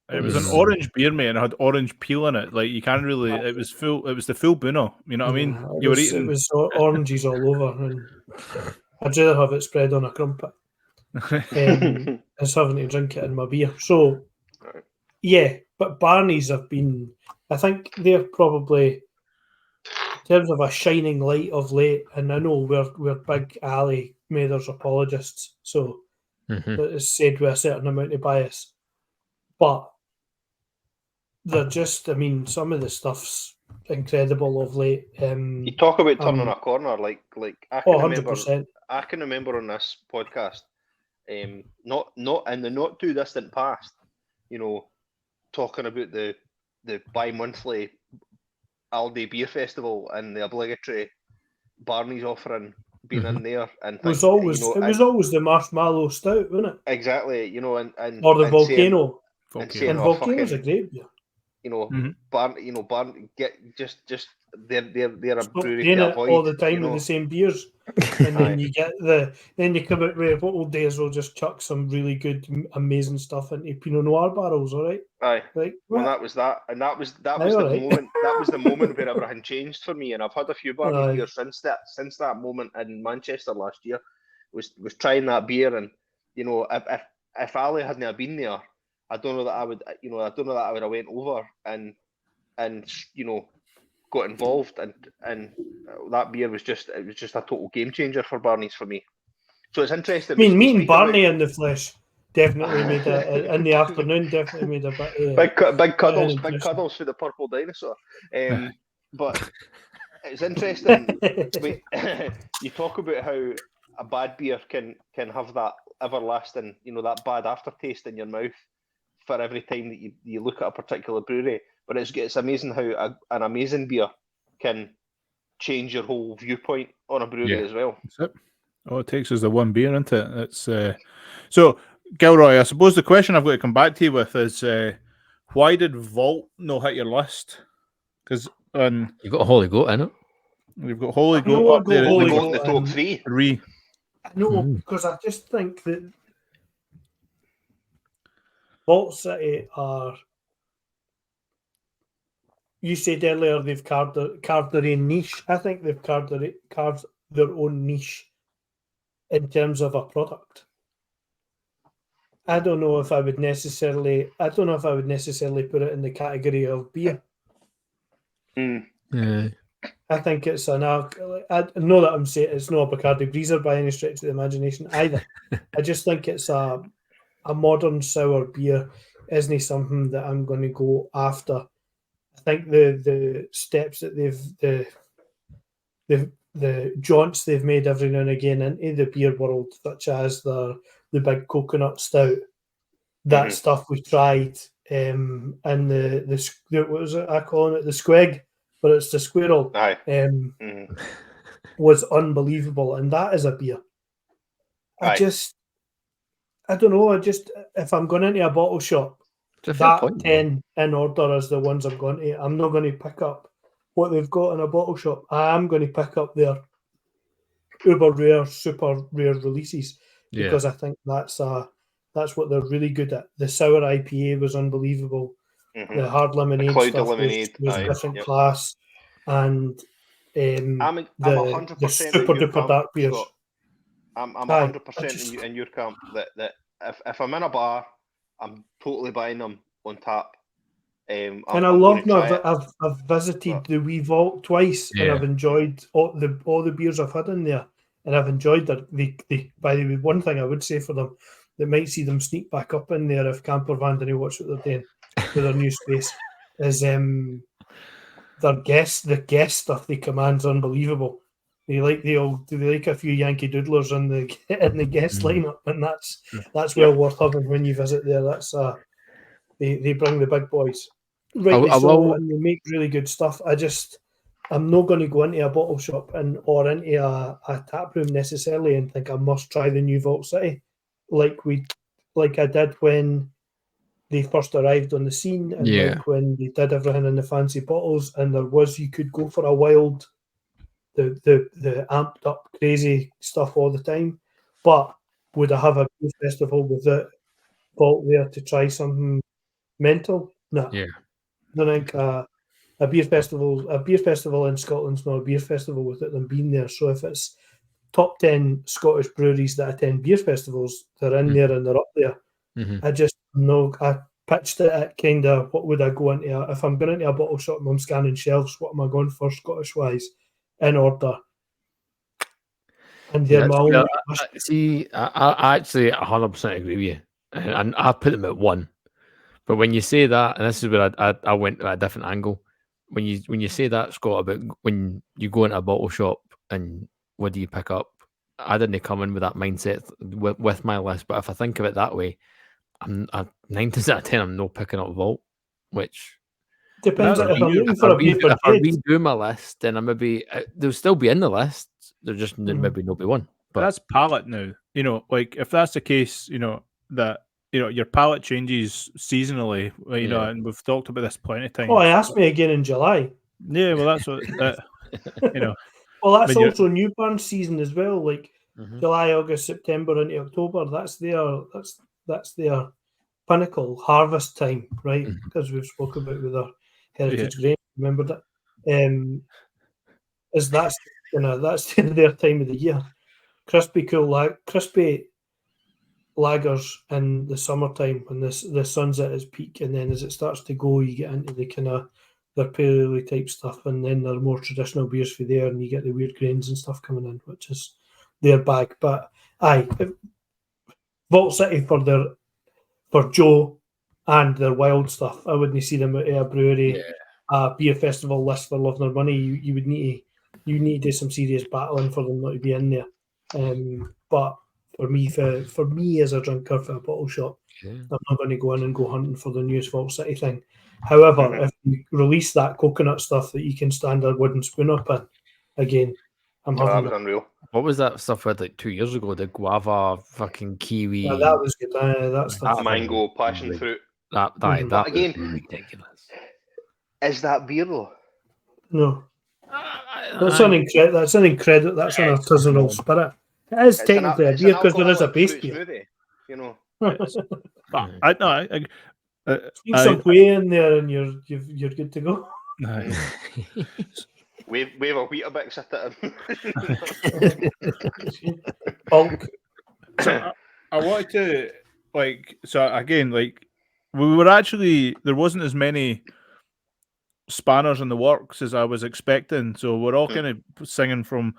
It was an orange beer, mate, and it had orange peel in it. Like you can't really. It was full. It was the full Buno. You know what I mean? It was oranges all over, and I'd rather have it spread on a crumpet as having to drink it in my beer. So yeah, but Barney's have been. I think they're probably, in terms of a shining light of late, and I know we're big Ali Mather's apologists, so that is said with a certain amount of bias. But they're just, I mean, some of the stuff's incredible of late. You talk about turning a corner, like I can remember. 100%. I can remember on this podcast, not in the not too distant past, you know, talking about the bi-monthly Aldi Beer Festival and the obligatory Barney's offering being in there, and it was always the marshmallow stout, wasn't it? Exactly, you know, and or the volcano. Saying, and volcano's a great beer. You know, Barn get just they're a Stop brewery doing to it avoid all the time, you know? with the same beers, and then you get then you come out with what old days will just chuck some really good, amazing stuff into Pinot Noir barrels. All right, aye. Like, well, that was the right. moment. That was the moment where everything changed for me, and I've had a few Barney's beers since that moment in Manchester last year. Was trying that beer, and you know, if Ali hadn't been there, I don't know that I would have went over and you know, got involved, and that beer was just a total game changer for Barney's for me. So it's interesting. I mean, meeting Barney in the flesh definitely made in the afternoon definitely made a bit big cuddles for the purple dinosaur. But it's interesting. You talk about how a bad beer can have that everlasting, you know, that bad aftertaste in your mouth for every time that you look at a particular brewery. But it's amazing how an amazing beer can change your whole viewpoint on a brewery as well. That's it. All it takes is the one beer, isn't it? It's so, Gilroy, I suppose the question I've got to come back to you with is why did Vault not hit your list? Because you've got Holy Goat in it. We've got Holy Goat up there. Holy Goat in the top three. No, because I just think that Vault City are. You said earlier they've carved their own niche. I think they've carved their own niche in terms of a product. I don't know if I would necessarily put it in the category of beer. I think it's I know that I'm saying it's not a Bacardi Breezer by any stretch of the imagination either. I just think it's a modern sour beer isn't something that I'm going to go after. I think the steps that the jaunts they've made every now and again into the beer world, such as the big coconut stout, that stuff we tried, and the what was it? I call it the squig, but it's the squirrel. Was unbelievable, and that is a beer. I don't know. If I'm going into a bottle shop, that 10 in order as the ones I'm going to. I'm not going to pick up what they've got in a bottle shop. I am going to pick up their uber rare, super rare releases because I think that's what they're really good at. The sour IPA was unbelievable. The hard lemonade stuff was different class, and I'm 100% the super duper dark beers. Scott. I'm 100% in your camp that if I'm in a bar, I'm totally buying them on tap. And I love them. I've visited the Wee Vault twice, and I've enjoyed all the beers I've had in there, and I've enjoyed that. By the way, one thing I would say for them that might see them sneak back up in there if Camper Van didn't watch what they're doing with their new space is the guest stuff they command's unbelievable. They like a few Yankee Doodlers in the guest lineup, and that's well worth having when you visit there. That's they bring the big boys, rightly so, and they make really good stuff. I'm not going to go into a bottle shop or into a tap room necessarily and think I must try the new Vault City, like I did when they first arrived on the scene, and like when they did everything in the fancy bottles, and you could go for a wild. The amped up crazy stuff all the time, but would I have a beer festival without Vault there to try something mental? No. I don't think a beer festival in Scotland's not a beer festival without them being there. So if it's top 10 Scottish breweries that attend beer festivals, they're in there and they're up there. I pitched it at kind of what would I go into if I'm going into a bottle shop and I'm scanning shelves, what am I going for Scottish wise? In order. And they're my only. I actually 100% agree with you, and I put them at 1. But when you say that, and this is where I went at a different angle. When you say that, Scott, about when you go into a bottle shop and what do you pick up? I didn't come in with that mindset with my list, but if I think of it that way, I'm 9 times out of 10, I'm not picking up Vault, which Depends if I'm looking if for a beer for I Jade. redo my list, then I maybe they'll still be in the list. They're just maybe not be one. But that's palate now. Like if that's the case, that your palate changes seasonally. And we've talked about this plenty of times. Oh, asked me again in July. Yeah, well, that's what Well, that's also new burn season as well. Like July, August, September into October. That's their pinnacle harvest time, right? Because we've spoken about with our heritage grain. Remember that? Is that's their time of the year. Crispy lagers in the summertime when the sun's at its peak, and then as it starts to go, you get into the kind of their pale ale type stuff, and then there are more traditional beers for there, and you get the weird grains and stuff coming in, which is their bag. But Vault City for Joe and their wild stuff. I wouldn't see them at a brewery, a beer festival list for love nor money. You would need to do some serious battling for them not to be in there. But for me as a drinker for a bottle shop, I'm not going to go in and go hunting for the newest Vault City thing. However, if you release that coconut stuff that you can stand a wooden spoon up in, again, I'm having that was unreal. What was that stuff we had like 2 years ago? The guava, fucking kiwi. Yeah, that was good. That stuff. Mango, passion fruit. That again, was ridiculous. Is that beer though? No. That's an incredible. That's an artisanal spirit. It is technically a beer because there is a base beer. Smoothie, Keep some whey in there, and you're good to go. Wave a Weetabix at it. Bulk. So I wanted to we were actually, there wasn't as many spanners in the works as I was expecting, so we're all kind of singing from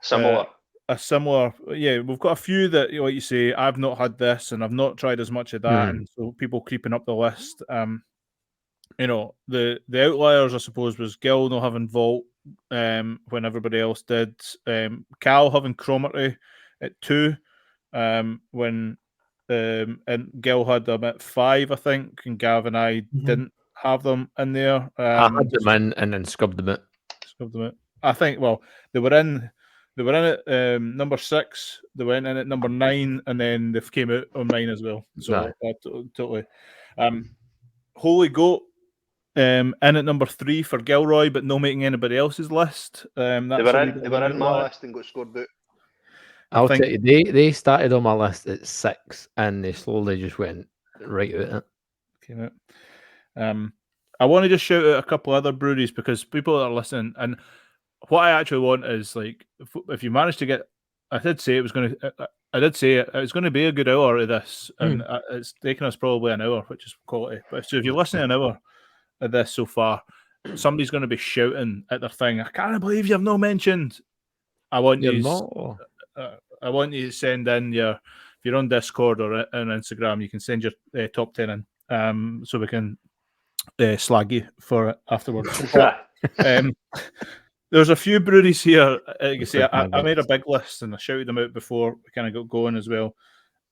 similar. We've got a few that, like you say, I've not had this and I've not tried as much of that, and so people creeping up the list. The outliers, I suppose, was Gil not having Vault when everybody else did. Cal having Cromarty at 2 when and Gil had them at 5, I think, and Gav and I didn't have them in there. I had them in and then scrubbed them out. I think, well, they were in at number 6, they went in at number 9, and then they came out on mine as well. So totally. Holy Goat in at number 3 for Gilroy, but no making anybody else's list. They were in my list and got scored out. I'll tell you, they started on my list at 6 and they slowly just went right out it. I want to just shout out a couple other breweries because people that are listening, and what I actually want is, like, if you manage to get, I did say it was going to be a good hour of this, and it's taken us probably an hour, which is quality. But so if you're listening an hour of this so far, somebody's going to be shouting at their thing, I can't believe you've not mentioned. I want you to send in if you're on Discord or on Instagram, you can send your top 10 in, so we can slag you for it afterwards. There's a few breweries here. You see, I made a big list and I shouted them out before we kind of got going as well.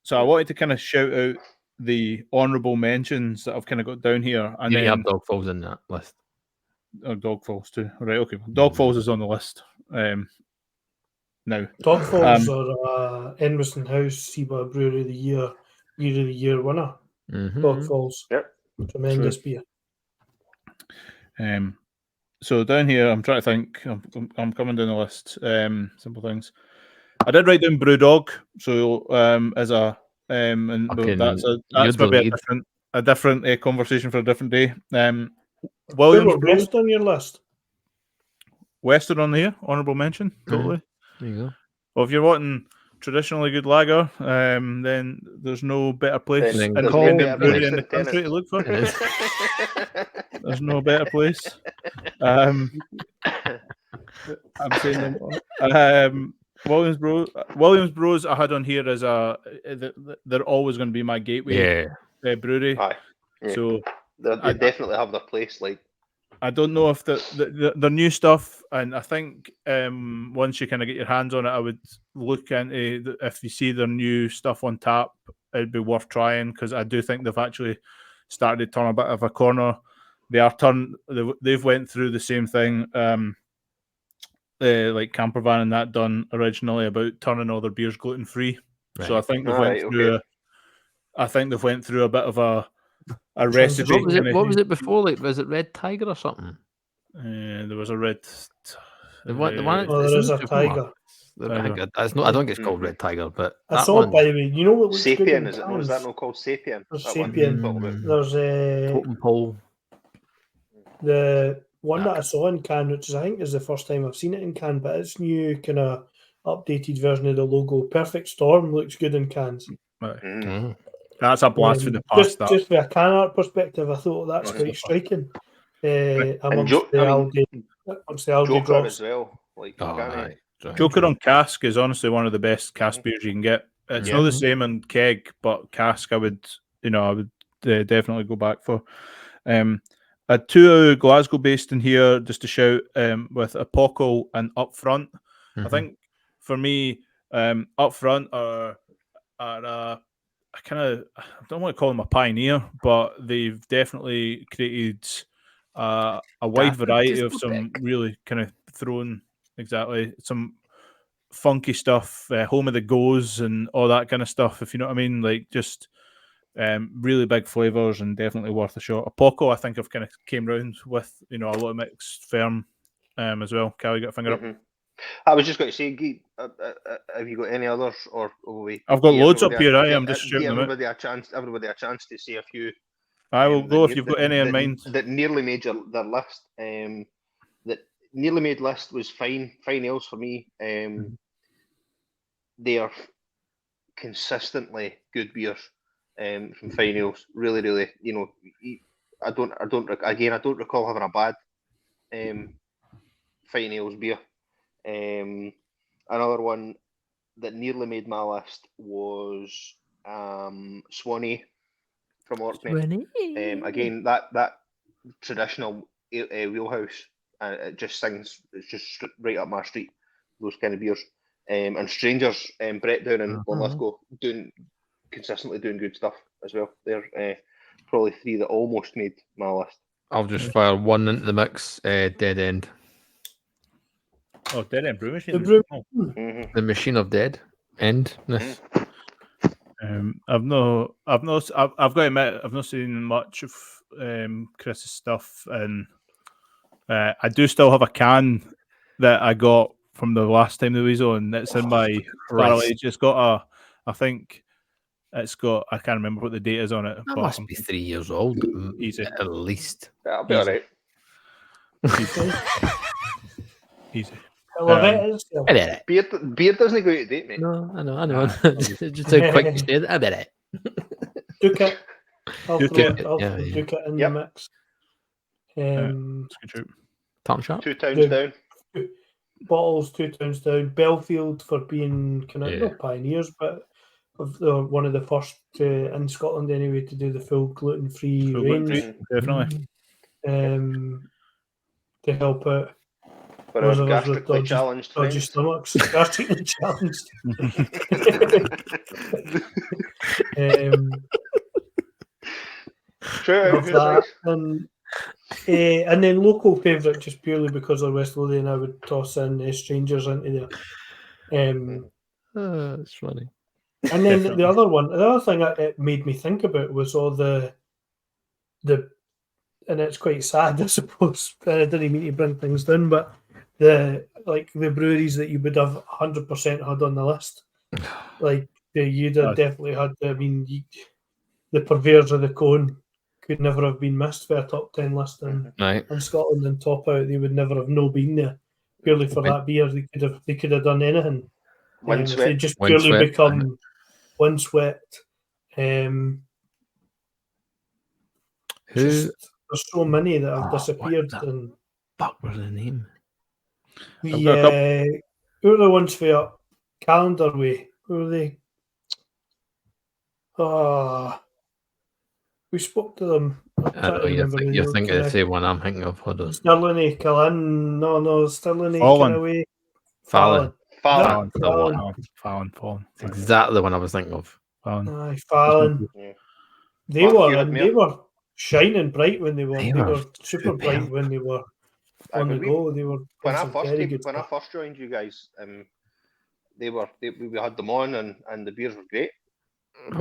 So I wanted to kind of shout out the honourable mentions that I've kind of got down here. And you have Dogfalls in that list. Oh, Dogfalls too. Right, okay. Dogfalls is on the list now. Dogfalls are Enriston House SIBA Brewery of the Year winner. Dogfalls. Yep. Tremendous beer. So down here, I'm trying to think. I'm coming down the list. Simple things. I did write down Brewdog. So as a and that's maybe a different conversation for a different day. Williams Western on your list. Western on here, honourable mention. Totally. There you go. Well, if you're wanting traditionally good lager, then there's no better place in the country to look for. There's no better place. I'm saying Williams Bros. I had on here as they're always going to be my gateway brewery. Aye. Yeah. So they definitely have their place. Like, I don't know if the new stuff, and I think once you kind of get your hands on it, I would look into if you see their new stuff on tap, it'd be worth trying, because I do think they've actually started to turn a bit of a corner. They've went through the same thing, like Campervan and that done originally, about turning all their beers gluten free. Right. So I think they've went through. I think they've went through a bit of a recipe. What was it before? Like, was it Red Tiger or something? There was a red. The one. There is a tiger. I don't think it's called Red Tiger, but I saw it, by the way. You know what looks Sapien, good? is it? No, is that not called Sapien? There's Sapien. There's Totem Pole. The one that I saw in can, which I think is the first time I've seen it in can, but it's new, kind of updated version of the logo. Perfect Storm looks good in cans. That's a blast for the past. Just from a can art perspective, I thought that's quite striking. Amongst the Aldi drops as well. Like, Joker on cask is honestly one of the best cask beers you can get. It's not the same in keg, but cask I would definitely go back for. I had two Glasgow based in here, just to shout, with Apocal and Upfront. I think for me, Upfront are I don't want to call them a pioneer, but they've definitely created a wide variety of some really kind of some funky stuff, Home of the Goes and all that kind of stuff, if you know what I mean. Like, just really big flavours and definitely worth a shot. Apoco, I think I've kind of came round with, a lot of mixed firm as well. Callie, got a finger up? I was just going to say, have you got any others, or I've got loads up here. I'm just shooting them out. Everybody a chance to see a few. I will go if you've got any in mind. That nearly made their list. That nearly made list was Fine Ales for me. They are consistently good beers from Fine Ales. Really, really. I don't recall having a bad Fine Ales beer. Another one that nearly made my list was Swanee from Orkney. Again, that traditional wheelhouse, it just sings. It's just right up my street. Those kind of beers, and Strangers, Brett down in Linlithgow, consistently doing good stuff as well. They're probably three that almost made my list. I'll just fire one into the mix. Dead End. Oh, Dead End Brew Machine. The Machine of Dead Endness. I've got to admit, I've not seen much of Chris's stuff, and I do still have a can that I got from the last time the Weasel, and it's in my barrel age. It's got I can't remember what the date is on it. That must be 3 years old. Easy. At least. That'll be all right. Easy. Beer doesn't go out of date, mate. No, I know. Just how quick you said it. I bet it. Duke it. I'll Duke it in the mix. Tartan Sharp. 2 towns down. Bottles 2 towns down. Belfield for being not pioneers, but one of the first in Scotland anyway to do the full gluten-free range. Definitely. To help out. For our gastrically challenged dodgy stomachs. Gastrically challenged. And then local favourite, just purely because they're West Lothian, I would toss in Strangers into there. That's funny. And then the other thing it made me think about was all the and it's quite sad, I suppose. I didn't mean to bring things down, but the breweries that you would have 100% had on the list, you'd have definitely had. I mean, the purveyors of the cone could never have been missed for a top 10 list in Scotland, and Top Out, they would never have been there purely for that beer. They could have done anything. They just purely become windswept. There's so many that have disappeared. Fuck was the name? Who are the ones for Calendar Way. Who were they? We spoke to them. I'm I trying know to remember. you're thinking the same one I'm thinking of. Hold on. Stirling, Callan. No, Stirling, Fallon. Kinaway. Fallon. Fallon. It's exactly the one I was thinking of. Aye, Fallon. Yeah. They Fuck, you had were me they up. were shining bright when they were. They They were were super bright superb. when they were Aye, on but the go. They were when I some first very came, good when I stuff. first joined you guys, we had them on, and the beers were great. They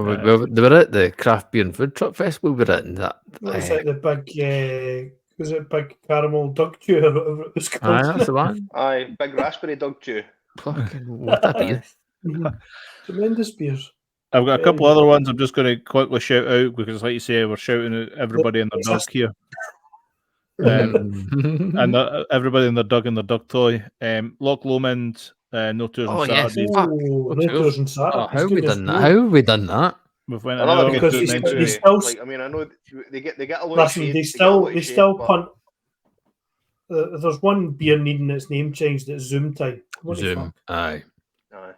were at the Craft Beer and Food Truck Festival. We were at that. What was it? The big was it Big Caramel Dog Chew or whatever it was called? Aye, that's the one. Aye, big raspberry dog chew. Fucking what a beer! Tremendous beers. I've got a Very couple good. other ones I'm just going to quickly shout out because, like you say, we're shouting at everybody and their It's dog just- here. Mm. And everybody and their dog and their dog toy. Loch Lomond, No Tours on Oh, yes. Saturdays. Fuck. Oh, What no tours? tours and Oh, Saturdays. how have we goodness done that? me. How have we done that? We've went Another an hour great into Because it he's- next he's week. still- Like, I mean, I know they get a lot Listen, of shade. they still punt. There's one beer needing its name changed. It's Zoom time. What the Zoom. Aye. Aye.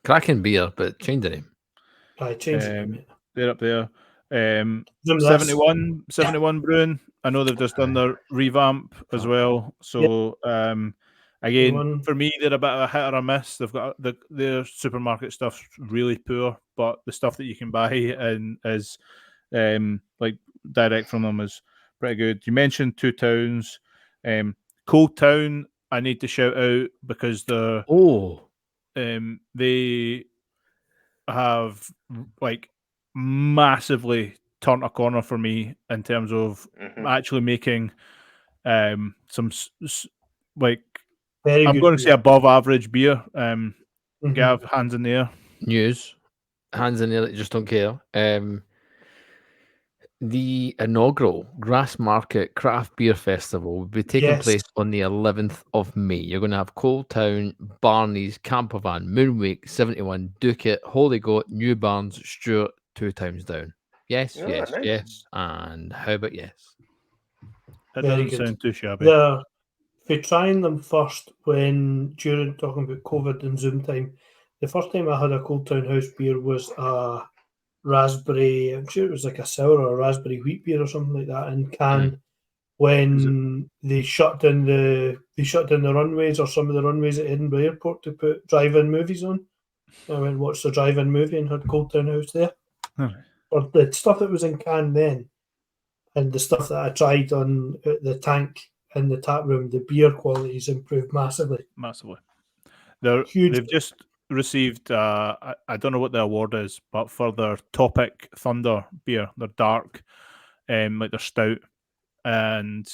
Cracking beer, but change the name. fuck? Aye, change it. mate. They're up there. Zoom this. 71 Brewing. I know they've just done their revamp as well. So again, One. for me, they're a bit of a hit or a miss. They've got their supermarket stuff's really poor, but the stuff that you can buy and is like direct from them is pretty good. You mentioned Two Towns, Cold Town. I need to shout out because they're they have like massively turned a corner for me in terms of actually making some like Very I'm good going to say beer. above average beer. Mhm. Gav, hands in the air. News. Hands in the air that just don't care. The inaugural Grassmarket Craft Beer Festival will be taking Yes. place on the 11th of May. You're going to have Cold Town, Barney's, Campervan, Moonwake, 71, Ducat, Holy Goat, New Barns, Stewart, Two Times Down. Yes, Yeah, yes, nice. yes. And how about yes? That Very doesn't good. sound too shabby. They're trying them first during talking about COVID and Zoom time. The first time I had a Cold Town House beer was a raspberry. I'm sure it was like a sour or a raspberry wheat beer or something like that in can. When they shut down the runways or some of the runways at Edinburgh Airport to put drive-in movies on. I went and watched the drive-in movie and had Cold Town House there. Or the stuff that was in can then, and the stuff that I tried on the tank in the tap room, the beer quality's improved massively. Huge. They've just received I don't know what the award is, but for their Topic Thunder beer, their dark, like their stout, and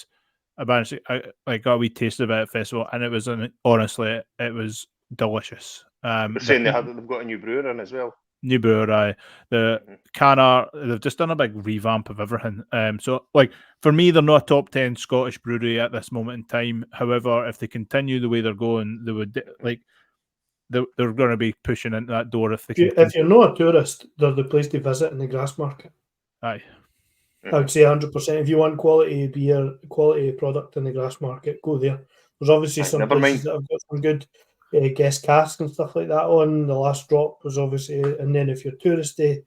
I got a wee taste of it at festival, and it was honestly it was delicious. They're saying they've got a new brewer in as well. New brewer, the can art, they've just done a big revamp of everything. So like for me, they're not a top 10 Scottish brewery at this moment in time. However, if they continue the way they're going, they would like they're going to be pushing into that door if they can. If you're not a tourist, they're the place to visit in the Grassmarket. Aye. I would say 100%. If you want quality beer, quality product in the Grassmarket, go there. There's obviously some places that have got some good guest casks and stuff like that on. The Last Drop was obviously, and then if you're touristy,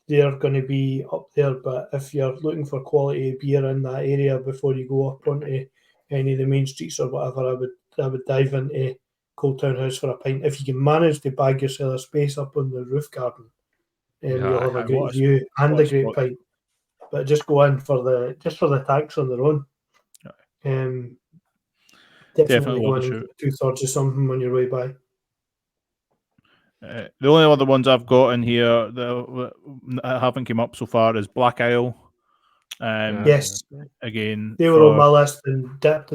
they're going to be up there. But if you're looking for quality beer in that area before you go up onto any of the main streets or whatever, I would dive into Cold Town House for a pint. If you can manage to bag yourself a space up on the roof garden, you'll have a great view and a great pint. But just go in for the tanks on their own. Definitely go in and get 2/3 of something on your way by. The only other ones I've got in here that haven't come up so far is Black Isle. Yes. Again, they were on my list and dipped.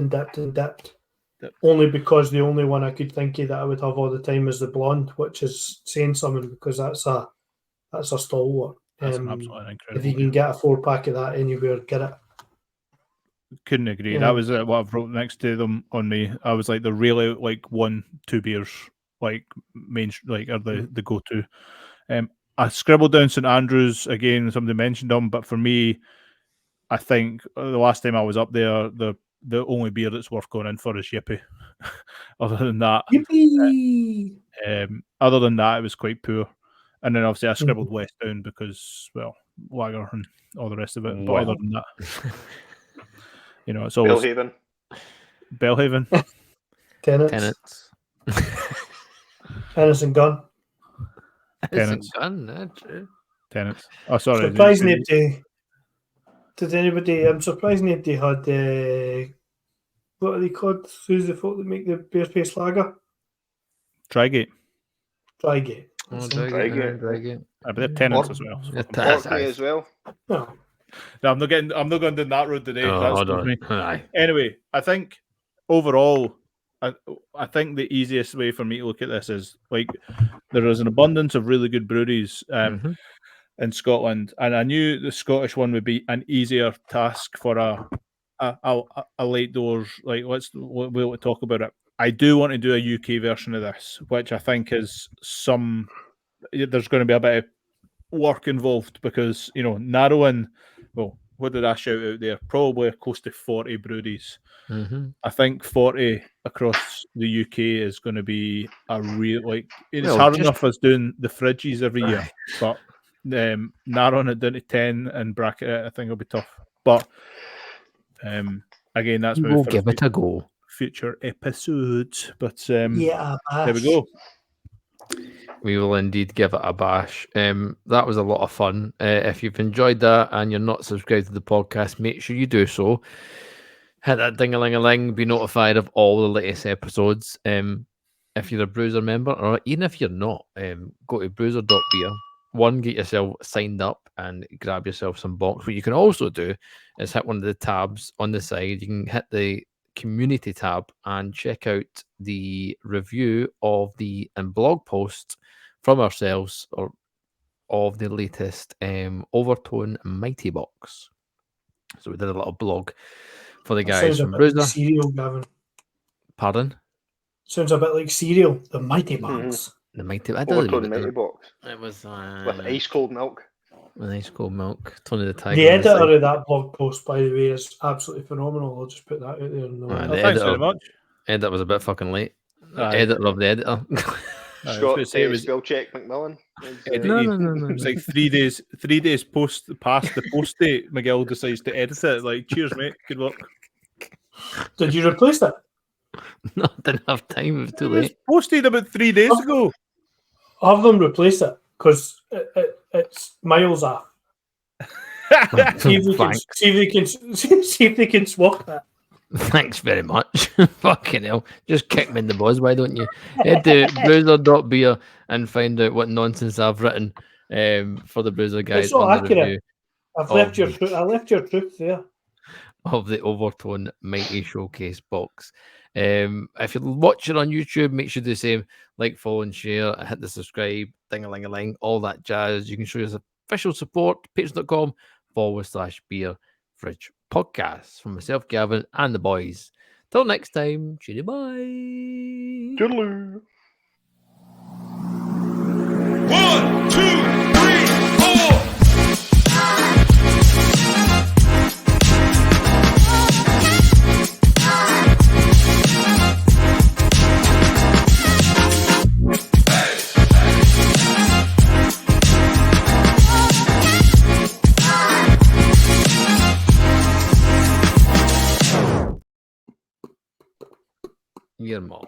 Only because the only one I could think of that I would have all the time is the blonde, which is saying something because that's a stalwart. That's an absolutely incredible. If you can get a 4-pack of that anywhere, get it. Couldn't agree. That was what I've wrote next to them on me. I was like, they're really like 1-2 beers, like main, like are the go-to. I scribbled down St Andrews again. Somebody mentioned them, but for me, I think the last time I was up there, the only beer that's worth going in for is Yippee. Other than that, Yippee! Other than that, it was quite poor. And then obviously I scribbled West down because, well, lager and all the rest of it. But other than that, it's always Bellhaven. Tenants. Tenants and Gun. Tenants. Tenants. Oh, sorry. Surprised nobody. Did anybody? I'm surprised nobody had. What are they called? Who's the folk that make the beer paste lager? Trigate. Trigate. Trigate. But they're Tenants as well. Orkney as well. No. No, I'm not going down that road today. Oh, That's me. Anyway, I think overall, I think the easiest way for me to look at this is there is an abundance of really good breweries in Scotland, and I knew the Scottish one would be an easier task for a late doors. We'll talk about it. I do want to do a UK version of this, which I think is there's going to be a bit of work involved because narrowing. Well, what did I shout out there? Probably close to 40 breweries. I think 40 across the UK is going to be a real it's hard enough as doing the fridges every year, but narrowing it down to 10 and bracket it, I think will be tough. But again, that's we'll give it a go. Future episodes, but there we go. We will indeed give it a bash. That was a lot of fun. If you've enjoyed that and you're not subscribed to the podcast, make sure you do so. Hit that ding-a-ling-a-ling, be notified of all the latest episodes. If you're a Bruiser member, or even if you're not, go to bruiser.beer. Get yourself signed up and grab yourself some box. What you can also do is hit one of the tabs on the side. You can hit the community tab and check out the review of and blog post from ourselves of the latest Overtone Mighty Box. So we did a little blog for the guys from Bruiser. Cereal, Gavin. Pardon? Sounds a bit like cereal. The Mighty Box. The Mighty Overtone Mighty Box. It was with ice cold milk. With ice cold milk. Tony the Tiger. The editor of that blog post, by the way, is absolutely phenomenal. I'll just put that out there. Thanks very much. Editor was a bit fucking late. Editor of the editor. Scott, spell check McMillan. No. It's like 3 days. 3 days past the post date. Miguel decides to edit it. Cheers, mate. Good work. Did you replace that? No, I didn't have time. It was too late. Posted about 3 days ago. Have them replace it because it's miles off. See if they can swap that. Thanks very much. Fucking hell. Just kick me in the balls, why don't you? Head to bruiser.beer and find out what nonsense I've written for the Bruiser guys. It's not accurate. I left your truth there. Of the Overtone Mighty Showcase box. If you're watching on YouTube, make sure to do the same. Like, follow, and share. Hit the subscribe, ding-a-ling-a-ling, all that jazz. You can show us official support, patreon.com/beer fridge podcast. From myself, Gavin, and the boys. Till next time, cheery bye. Toodaloo. 1, 2, 3, 4. Your mom.